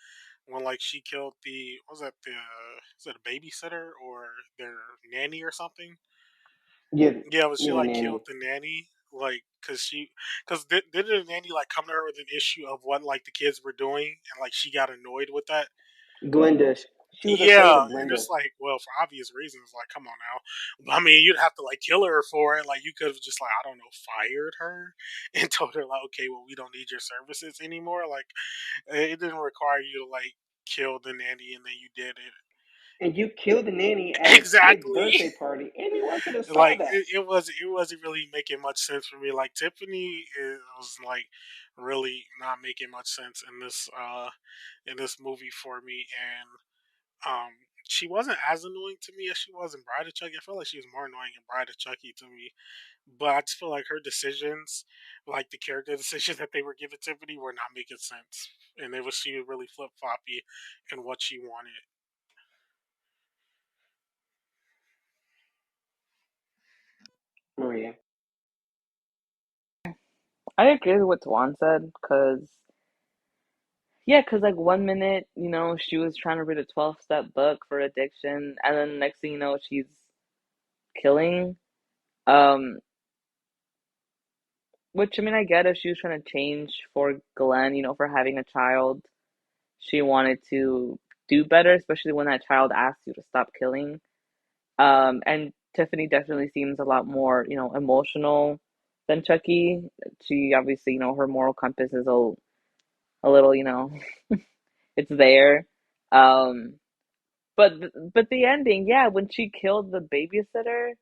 when like she killed the was it a babysitter or their nanny or something? Yeah, Yeah, but she yeah, the like killed nanny. the nanny like because did the nanny like come to her with an issue of what like the kids were doing and like she got annoyed with that. Glenda. She was afraid Yeah, of and Glenda. it's like, well, for obvious reasons, like, come on now. I mean, you'd have to like kill her for it. Like, you could have just like, I don't know, fired her and told her like, okay, well, we don't need your services anymore. Like, it didn't require you to like kill the nanny, and then you did it. And you killed the nanny at a kid's Exactly. birthday party. Anyone could have saw Like, that. it wasn't really making much sense for me. Like, Tiffany was like really not making much sense in this movie for me, and Um, she wasn't as annoying to me as she was in Bride of Chucky. I felt like she was more annoying in Bride of Chucky to me. But I just feel like her decisions, like the character decisions that they were giving Tiffany, were not making sense, and she was really flip floppy in what she wanted. Maria. I agree with what Tuan said, because yeah, because like one minute, you know, she was trying to read a 12-step book for addiction, and then next thing you know, she's killing. Um, which I mean, I get if she was trying to change for Glenn, you know, for having a child, she wanted to do better, especially when that child asked you to stop killing. And Tiffany definitely seems a lot more, you know, emotional than Chucky. She obviously, you know, her moral compass is a little, you know, it's there. Um, but the ending, yeah, when she killed the babysitter,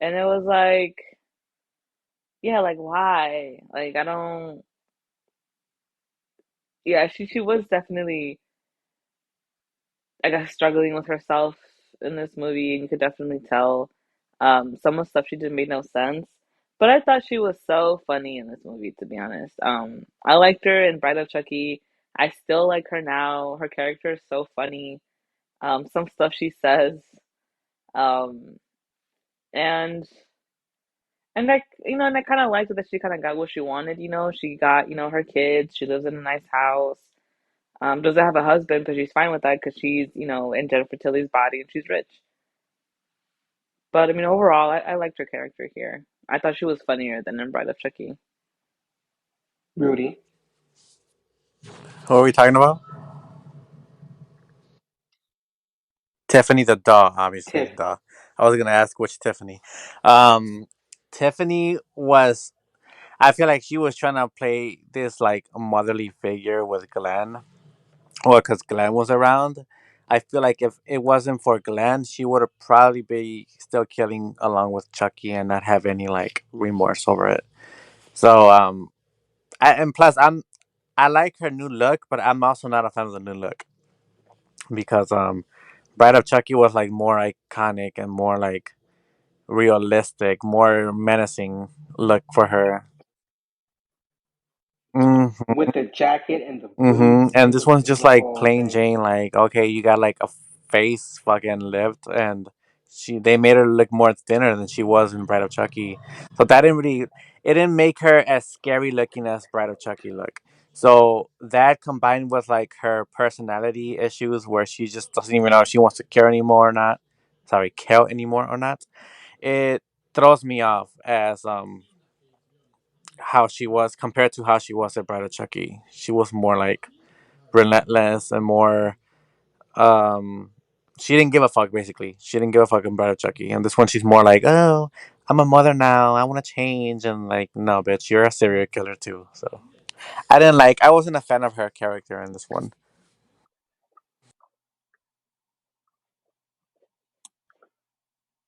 and it was like, yeah, like why? Like I don't. Yeah, she was definitely, I guess, struggling with herself in this movie, and you could definitely tell. Some of the stuff she did made no sense. But I thought she was so funny in this movie, to be honest. I liked her in Bride of Chucky. I still like her now. Her character is so funny. Some stuff she says. Um, and and I kind of liked it that she kind of got what she wanted. She got her kids. She lives in a nice house. Doesn't have a husband, but she's fine with that because she's in Jennifer Tilly's body and she's rich. But I mean, overall, I liked her character here. I thought she was funnier than in Bride of Chucky. Rudy, Who are we talking about? Tiffany the doll, obviously. Tiff. Duh. I was gonna ask which Tiffany. Um, Tiffany was. I feel like she was trying to play this like motherly figure with Glenn, well, because Glenn was around. I feel like if it wasn't for Glenn, she would have probably be still killing along with Chucky and not have any like remorse over it. So and plus I like her new look, but I'm also not a fan of the new look because Bride of Chucky was like more iconic and more like realistic, more menacing look for her. With the jacket and the boots, And it this was one's just the like whole plain thing. Jane. Like, okay, you got like a face fucking lift, and they made her look more thinner than she was in Bride of Chucky. So that didn't really, it didn't make her as scary looking as Bride of Chucky look. So that combined with like her personality issues, where she just doesn't even know if she wants to care anymore or not. Sorry, kill anymore or not. It throws me off as how she was compared to how she was at Bride of Chucky. She was more like relentless and more she didn't give a fuck basically. She didn't give a fuck about Chucky. And this one she's more like, oh, I'm a mother now. I want to change. And like, no, bitch, you're a serial killer too. So I wasn't a fan of her character in this one.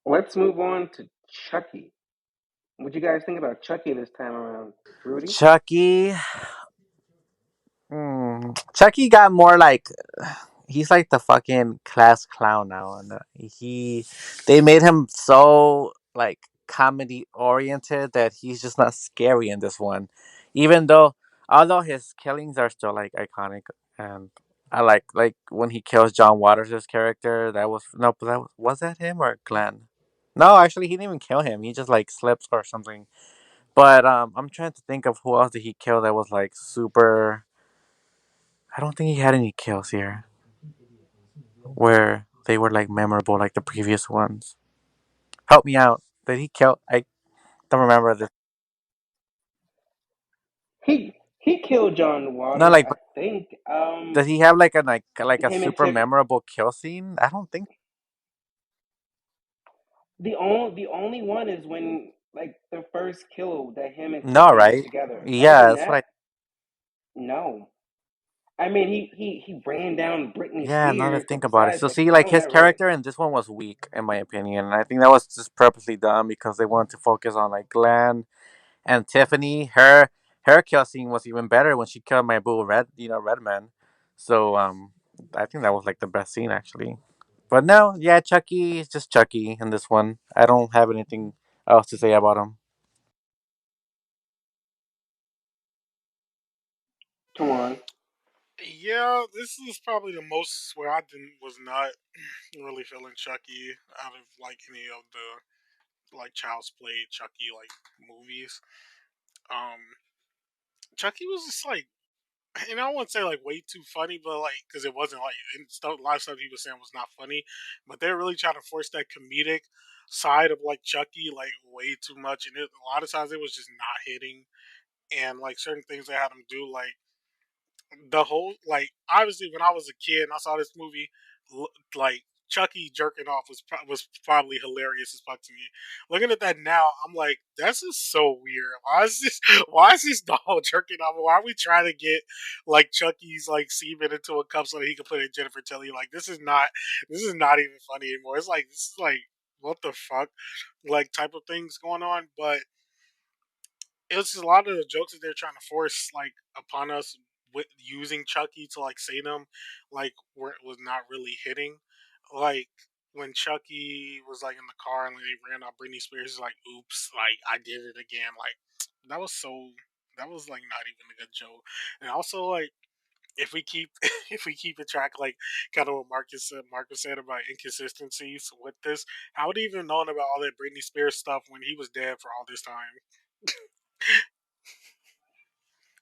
Let's move on to Chucky. What do you guys think about Chucky this time around, Rudy? Chucky, Chucky got more like he's like the fucking class clown now, and they made him so like comedy oriented that he's just not scary in this one, even though although his killings are still like iconic, and I like when he kills John Waters' character. That was no, but was that him or Glenn? No, actually, he didn't even kill him. He just like slips or something. But I'm trying to think of who else did he kill that was like super. I don't think he had any kills here where they were like memorable like the previous ones. Help me out. Did he kill? I don't remember this. He killed John No, Waters, like, I think. does he have like a Him and super Tiff. memorable kill scene? I don't think. The only one is when like the first kill that him and No, Tiffany did right? together. Other Yeah, than that's what I. that, no. I mean, he ran down Britney Yeah, now that I Spears. So think about it. besides So the see, like clown, his that really. character in this one was weak in my opinion, and I think that was just purposely done because they wanted to focus on like Glenn and Tiffany. Her kill scene was even better when she killed my boo Redman. So I think that was like the best scene actually. But no, yeah, Chucky is just Chucky in this one. I don't have anything else to say about him. Come on. Yeah, this is probably the most where I didn't was not really feeling Chucky out of like any of the like Child's Play Chucky like movies. Um, Chucky was just like, and I wouldn't say like way too funny, but like because it wasn't like and stuff. A lot of stuff he was saying was not funny, but they're really trying to force that comedic side of like Chucky like way too much, and a lot of times it was just not hitting. And like certain things they had him do, like the whole like obviously when I was a kid and I saw this movie, like Chucky jerking off was probably hilarious as fuck to me. Looking at that now, I'm like, that's just so weird. Why is this doll jerking off? Why are we trying to get like Chucky's like semen into a cup so that he can put it in Jennifer Tilly? Like this is not even funny anymore. It's like this is like what the fuck like type of things going on, but it was just a lot of the jokes that they're trying to force like upon us with using Chucky to like say them like where it was not really hitting. Like when Chucky was like in the car and they ran out Britney Spears, he's like, "Oops, like I did it again." Like that was so. That was like not even a good joke. And also like if we keep if we keep a track like kind of what Marcus said about inconsistencies with this, how would he even known about all that Britney Spears stuff when he was dead for all this time?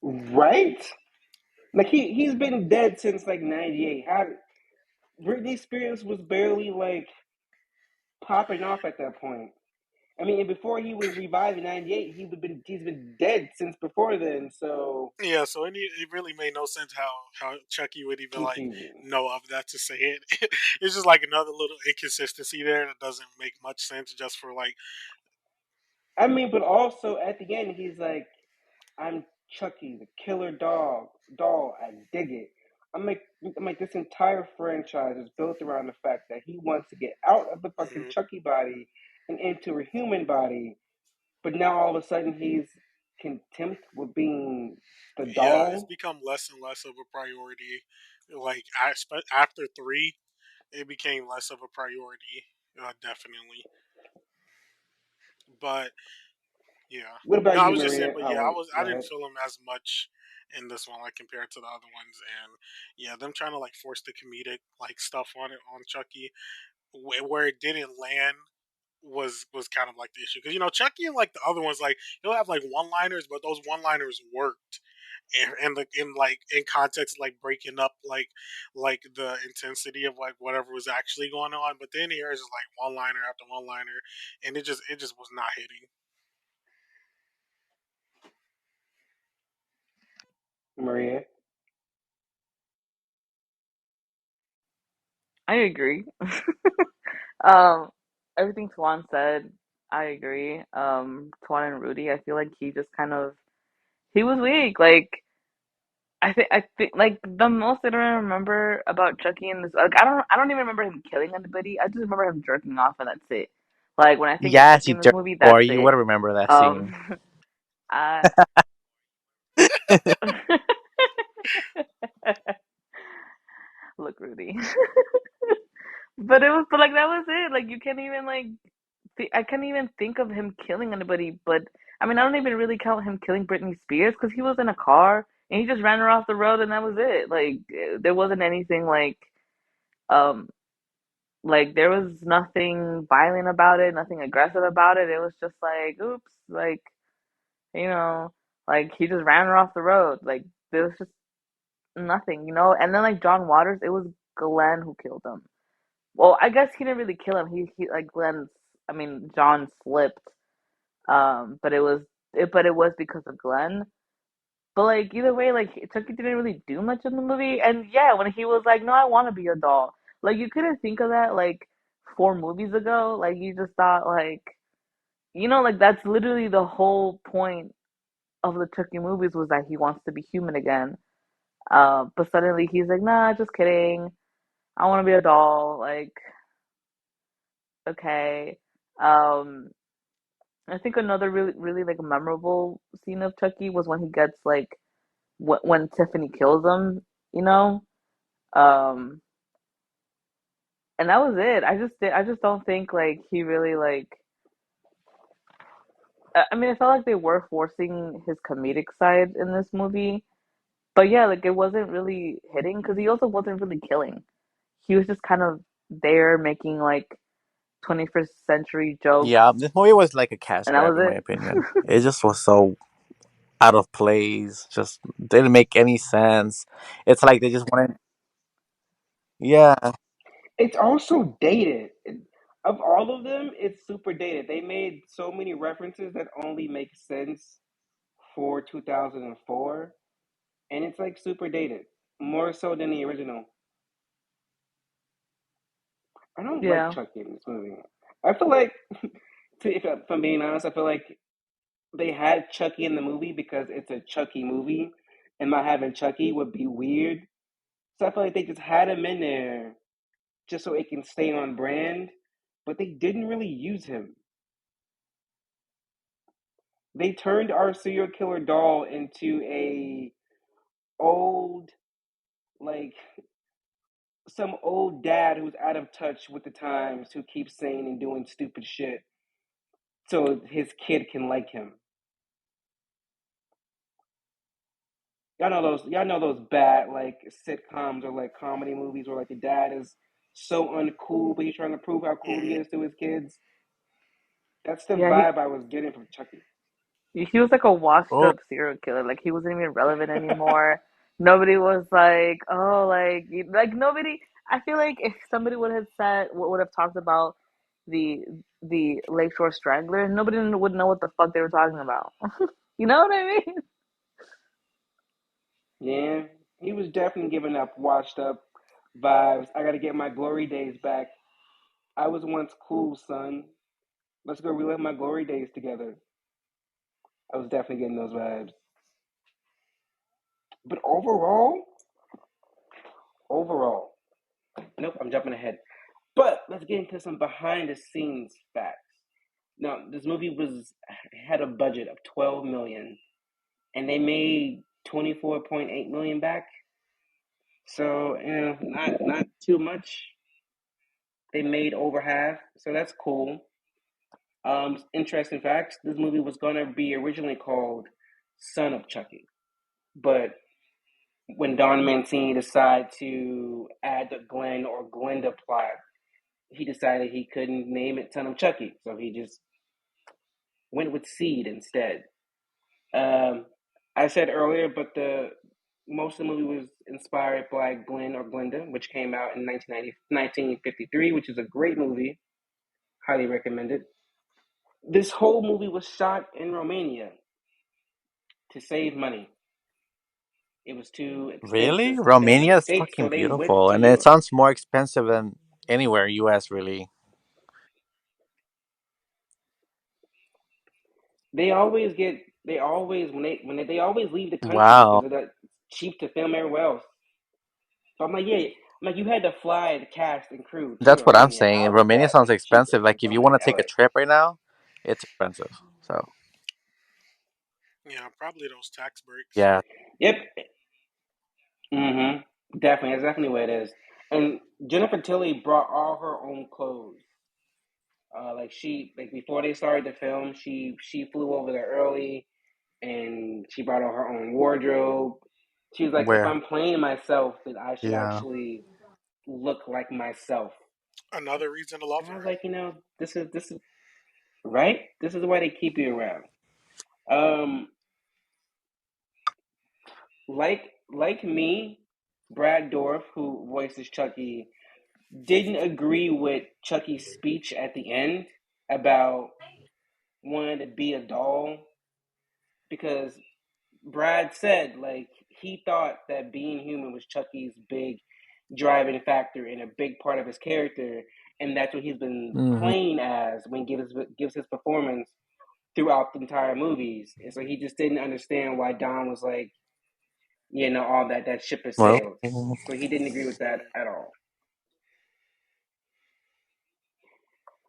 Right? Like he's been dead since like '98. How Britney Spears was barely like popping off at that point. I mean, and before he was revived in '98, he's been dead since before then. So Yeah, so it really made no sense how Chucky would even like confusing. know of that to say it. It's just like another little inconsistency there that doesn't make much sense just for like I mean, but also at the end, he's like, "I'm Chucky, the killer doll. I dig it." I'm like, this entire franchise is built around the fact that he wants to get out of the fucking mhm. Chucky body and into a human body. But now all of a sudden he's contempt with being the Yeah, it's doll. become less and less of a priority. Like after three, it became less of a priority, definitely. But yeah, What no, about I you, was just saying, Maria? but Oh yeah, wait, I go didn't ahead. feel him as much in this one, like compared to the other ones, and yeah, them trying to like force the comedic like stuff on it on Chucky, where it didn't land was kind of like the issue because Chucky and like the other ones like he'll have like one liners, but those one liners worked and like in context like breaking up like the intensity of like whatever was actually going on. But then here is just like one liner after one liner, and it just was not hitting. Maria. I agree. Um, everything Tuan said, I agree. Tuan and Rudy, I feel like he just kind of he was weak. Like I think like the most that I remember about Chucky in this like I don't even remember him killing anybody. I just remember him jerking off and that's it. Like when I think of Yes, Chucky you in this jerk movie, boy. that's You would it. remember that Um, scene. I look Rudy. But like that was it. Like you can't even like I can't even think of him killing anybody. But I mean, I don't even really count him killing Britney Spears because he was in a car and he just ran her off the road and that was it. Like there wasn't anything um like there was nothing violent about it, nothing aggressive about it. It was just like oops, like you know, like he just ran her off the road. Like there was just nothing. And then like John Waters, it was Glenn who killed him. Well, I guess he didn't really kill him. He like Glenn. I mean, John slipped. But it was because of Glenn. But like either way, like Chucky didn't really do much in the movie. And yeah, when he was like, "No, I want to be a doll," like you couldn't think of that like 4 movies ago. Like you just thought like that's literally the whole point of the Chucky movies was that he wants to be human again. But suddenly he's like, "Nah, just kidding. I want to be a doll." Like okay. Um, I think another really, really like memorable scene of Chucky was when he gets like when Tiffany kills him, you know. Um, and that was it. I just don't think like he really like. I mean, I felt like they were forcing his comedic side in this movie, but yeah, like it wasn't really hitting because he also wasn't really killing. He was just kind of there making like 21st century jokes, Yeah, this movie was like a cash and that grab was in my it. opinion. It just was so out of place. Just didn't make any sense. It's like they just wanted. Yeah, It's also dated. Of all of them, it's super dated. They made so many references that only make sense for 2004, and it's like super dated, more so than the original. I don't like Yeah, Chucky in this movie. I feel like, if I'm being honest, I feel like they had Chucky in the movie because it's a Chucky movie, and not having Chucky would be weird. So I feel like they just had him in there just so it can stay on brand, but they didn't really use him. They turned our serial killer doll into a old like some old dad who's out of touch with the times who keeps saying and doing stupid shit so his kid can like him. Y'all know those bad like sitcoms or like comedy movies where like the dad is so uncool but he's trying to prove how cool he Hmm. is to his kids. That's the Yeah, vibe I was getting from Chucky. he was like a washed Oh, up serial killer. Like he wasn't even relevant anymore. Nobody was like, oh, like nobody. I feel like if somebody would have said, would have talked about the the Lakeshore Stranglers, nobody would know what the fuck they were talking about. You know what I mean? Yeah, he was definitely giving up washed up vibes. I gotta get my glory days back. I was once cool, son. Let's go relive my glory days together. I was definitely getting those vibes. But overall, nope, I'm jumping ahead. But let's get into some behind the scenes facts. Now, this movie was had a budget of 12 million and they made 24.8 million back. So, not too much. They made over half, so that's cool. Interesting facts. This movie was gonna be originally called Son of Chucky, but when Don Mancini decided to add the Glenn or Glenda plot, he decided he couldn't name it Son of Chucky, so he just went with Seed instead. Um, I said earlier, but the most of the movie was inspired by Glenn or Glenda, which came out in 1953, which is a great movie. Highly recommended. This whole movie was shot in Romania to save money. It was too really? expensive to film in Romania the is States, fucking so they went beautiful, to and it Europe. sounds more expensive than anywhere U.S. Really. They always they always leave the country Wow, because it's cheap to film everywhere else. So I'm like, yeah, I'm like you had to fly the cast and crew to that's what I'm Romania. saying. How is Romania that sounds cheaper expensive. than Like if you filming want in to take a LA? trip right now, it's expensive. So Yeah, probably those tax breaks. yeah, Yep. Definitely, that's definitely what it is. And Jennifer Tilly brought all her own clothes. Like before they started the film, she flew over there early and she brought all her own wardrobe. She was like, if where? I'm playing myself, then I should Yeah. actually look like myself. Another reason to love And I was her. like, this is right. This is why they keep you around. Um, like me, Brad Dorff, who voices Chucky, didn't agree with Chucky's speech at the end about wanting to be a doll because Brad said like he thought that being human was Chucky's big driving factor and a big part of his character, and that's what he's been Hmm. playing as when he gives his performance throughout the entire movies. And so he just didn't understand why Don was like, all that ship has Well, sailed. So he didn't agree with that at all.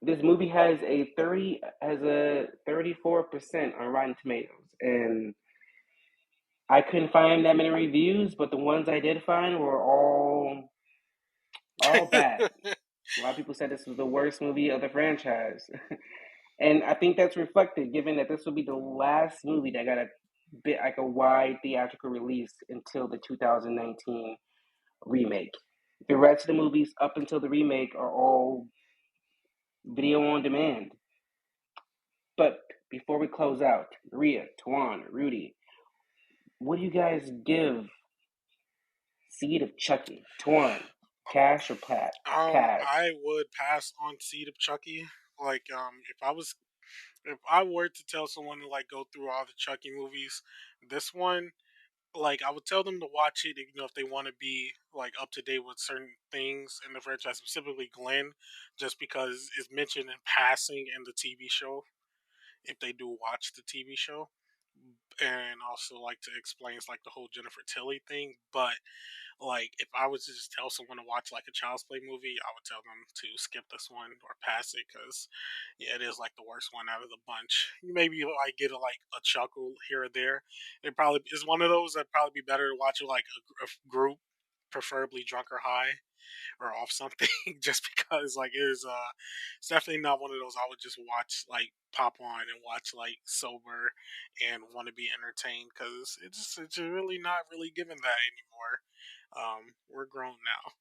This movie has a 34% on Rotten Tomatoes, and I couldn't find that many reviews, but the ones I did find were all bad. A lot of people said this was the worst movie of the franchise, and I think that's reflected given that this will be the last movie that got a bit like a wide theatrical release until the 2019 remake. The rest of the movies up until the remake are all video on demand. But before we close out, Ria, Tuan, Rudy, what do you guys give Seed of Chucky? Tuan, cash or pass? I would pass on Seed of Chucky. Like, if I were to tell someone to like go through all the Chucky movies, this one, like, I would tell them to watch it, if they want to be like up to date with certain things in the franchise, specifically Glenn, just because it's mentioned in passing in the TV show. If they do watch the TV show, and also like to explain like the whole Jennifer Tilly thing, but like, if I was to just tell someone to watch like a Child's Play movie, I would tell them to skip this one or pass it because, yeah, it is like the worst one out of the bunch. Maybe like get a chuckle here or there. It probably is one of those that probably be better to watch it like a group, preferably drunk or high. or off something, just because like it's definitely not one of those I would just watch like pop on and watch like sober and want to be entertained, because it's really not really given that anymore. We're grown now.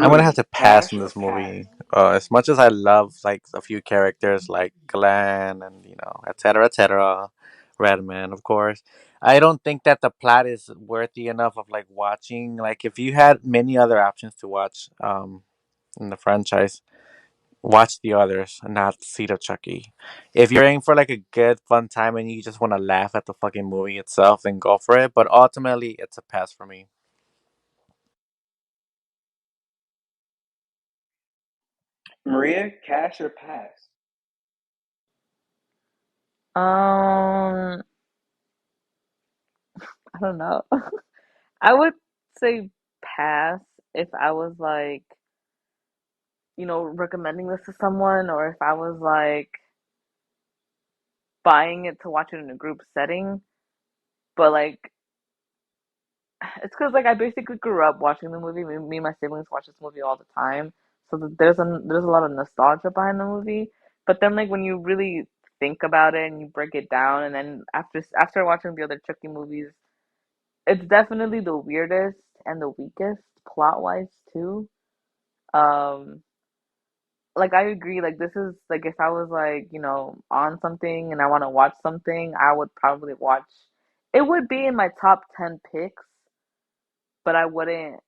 I'm gonna have Rudy, to pass cash on or this pass? movie. As much as I love like a few characters like Glenn and etc., Redman, of course, I don't think that the plot is worthy enough of like watching. Like, if you had many other options to watch, in the franchise, watch the others and not Seed of Chucky. If you're aiming for like a good fun time and you just want to laugh at the fucking movie itself, then go for it. But ultimately, it's a pass for me. Maria, cash or pass? Um, I don't know. I would say pass if I was like, recommending this to someone, or if I was like buying it to watch it in a group setting. But like, it's because like I basically grew up watching the movie. Me and my siblings watch this movie all the time, so there's a lot of nostalgia behind the movie. But then like when you really think about it and you break it down, and then after watching the other Chucky movies, it's definitely the weirdest and the weakest plot wise too. Um, like I agree. Like this is like if I was like on something and I want to watch something, I would probably watch. It would be in my top 10 picks, but I wouldn't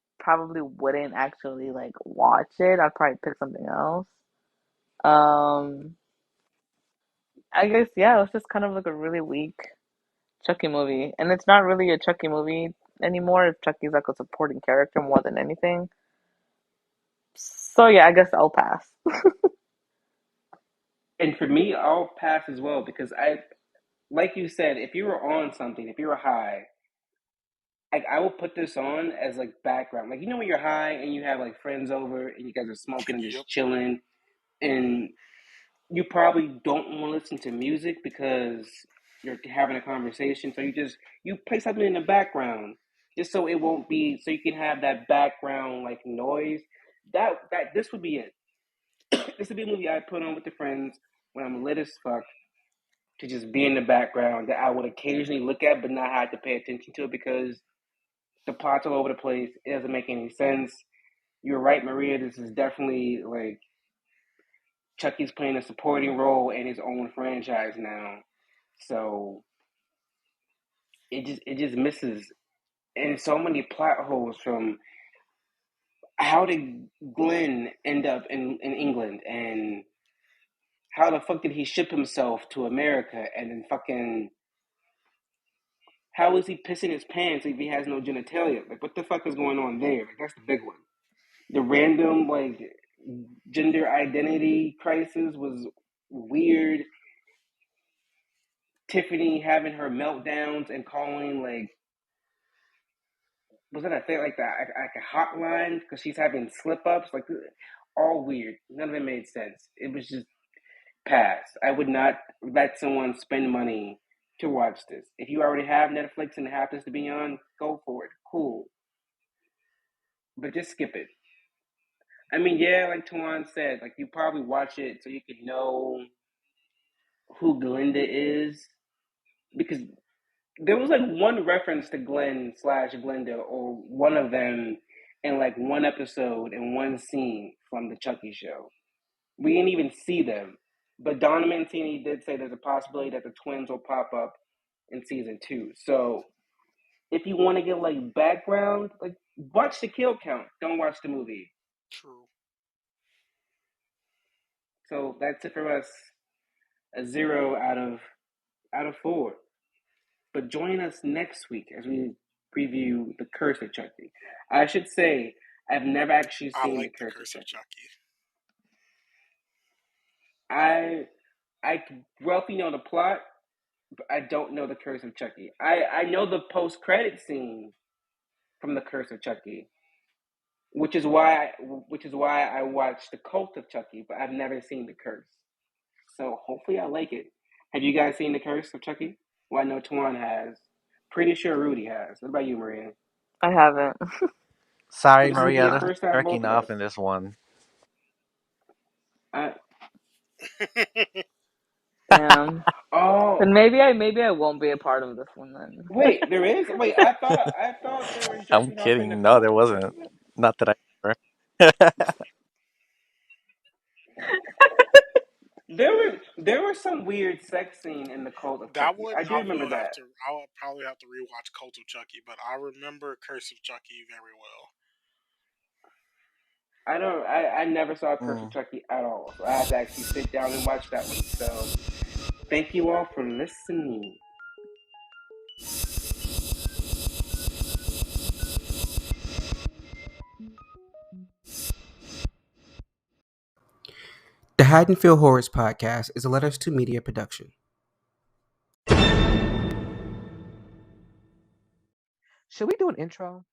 actually like watch it. I'd probably pick something else. Um, I guess yeah, it's just kind of like a really weak Chucky movie, and it's not really a Chucky movie anymore. If Chucky's like a supporting character more than anything. So yeah, I guess I'll pass. And for me, I'll pass as well because like you said, if you were on something, if you were high, like I will put this on as like background. Like when you're high and you have like friends over and you guys are smoking and Yep. just chilling, and you probably don't want to listen to music because you're having a conversation. So you play something in the background just so it won't be so you can have that background like noise. That this would be it. This would be a movie I put on with the friends when I'm lit as fuck to just be in the background that I would occasionally look at but not have to pay attention to it because the plot's all over the place. It doesn't make any sense. You're right, Maria. This is definitely like Chucky's playing a supporting role in his own franchise now. So it just misses and so many plot holes from how did Glenn end up in England and how the fuck did he ship himself to America and then fucking how is he pissing his pants if he has no genitalia? Like what the fuck is going on there? Like that's the big one. The random like gender identity crisis was weird. Tiffany having her meltdowns and calling like was that a thing like that like a hotline because she's having slip ups like all weird. None of it made sense. It was just pass. I would not let someone spend money to watch this. If you already have Netflix and it happens to be on, go for it. Cool, but just skip it. I mean, yeah, like Tuan said, like you probably watch it so you can know who Glinda is because there was like one reference to Glenn slash Glinda or one of them in like one episode and one scene from the Chucky show. We didn't even see them, but Donna Mancini did say there's a possibility that the twins will pop up in season two. So if you want to get like background, like watch the kill count. Don't watch the movie. True. So that's it for us. A 0 out of 4. But join us next week as we preview The Curse of Chucky. I should say I've never actually I seen The like the Curse of Curse of Chucky. Chucky. I I roughly know the plot, but I don't know The Curse of Chucky. I know the post credit scene from The Curse of Chucky, which is why I watched The Cult of Chucky, but I've never seen The Curse. So hopefully I like it. Have you guys seen The Curse of Chucky? Well, I know Tuan has. Pretty sure Rudy has. What about you, Maria? I haven't. Sorry, So this will be Maria, a this is first time, jerking both of off us. in this one. Uh, Damn. oh, Then maybe I won't be a part of this one then. wait, there is. Wait, I thought they were I'm jerking off in the kidding. No, cult there of Chucky. wasn't. Not that I remember. There was some weird sex scene in the cult of That Chucky. one I do remember that. I would probably have to rewatch Cult of Chucky, but I remember Curse of Chucky very well. I don't. I never saw Curse of Mm. Chucky at all, so I had to actually sit down and watch that one. So thank you all for listening. The Haddonfield Horrors podcast is a Letters to Media production. Should we do an intro?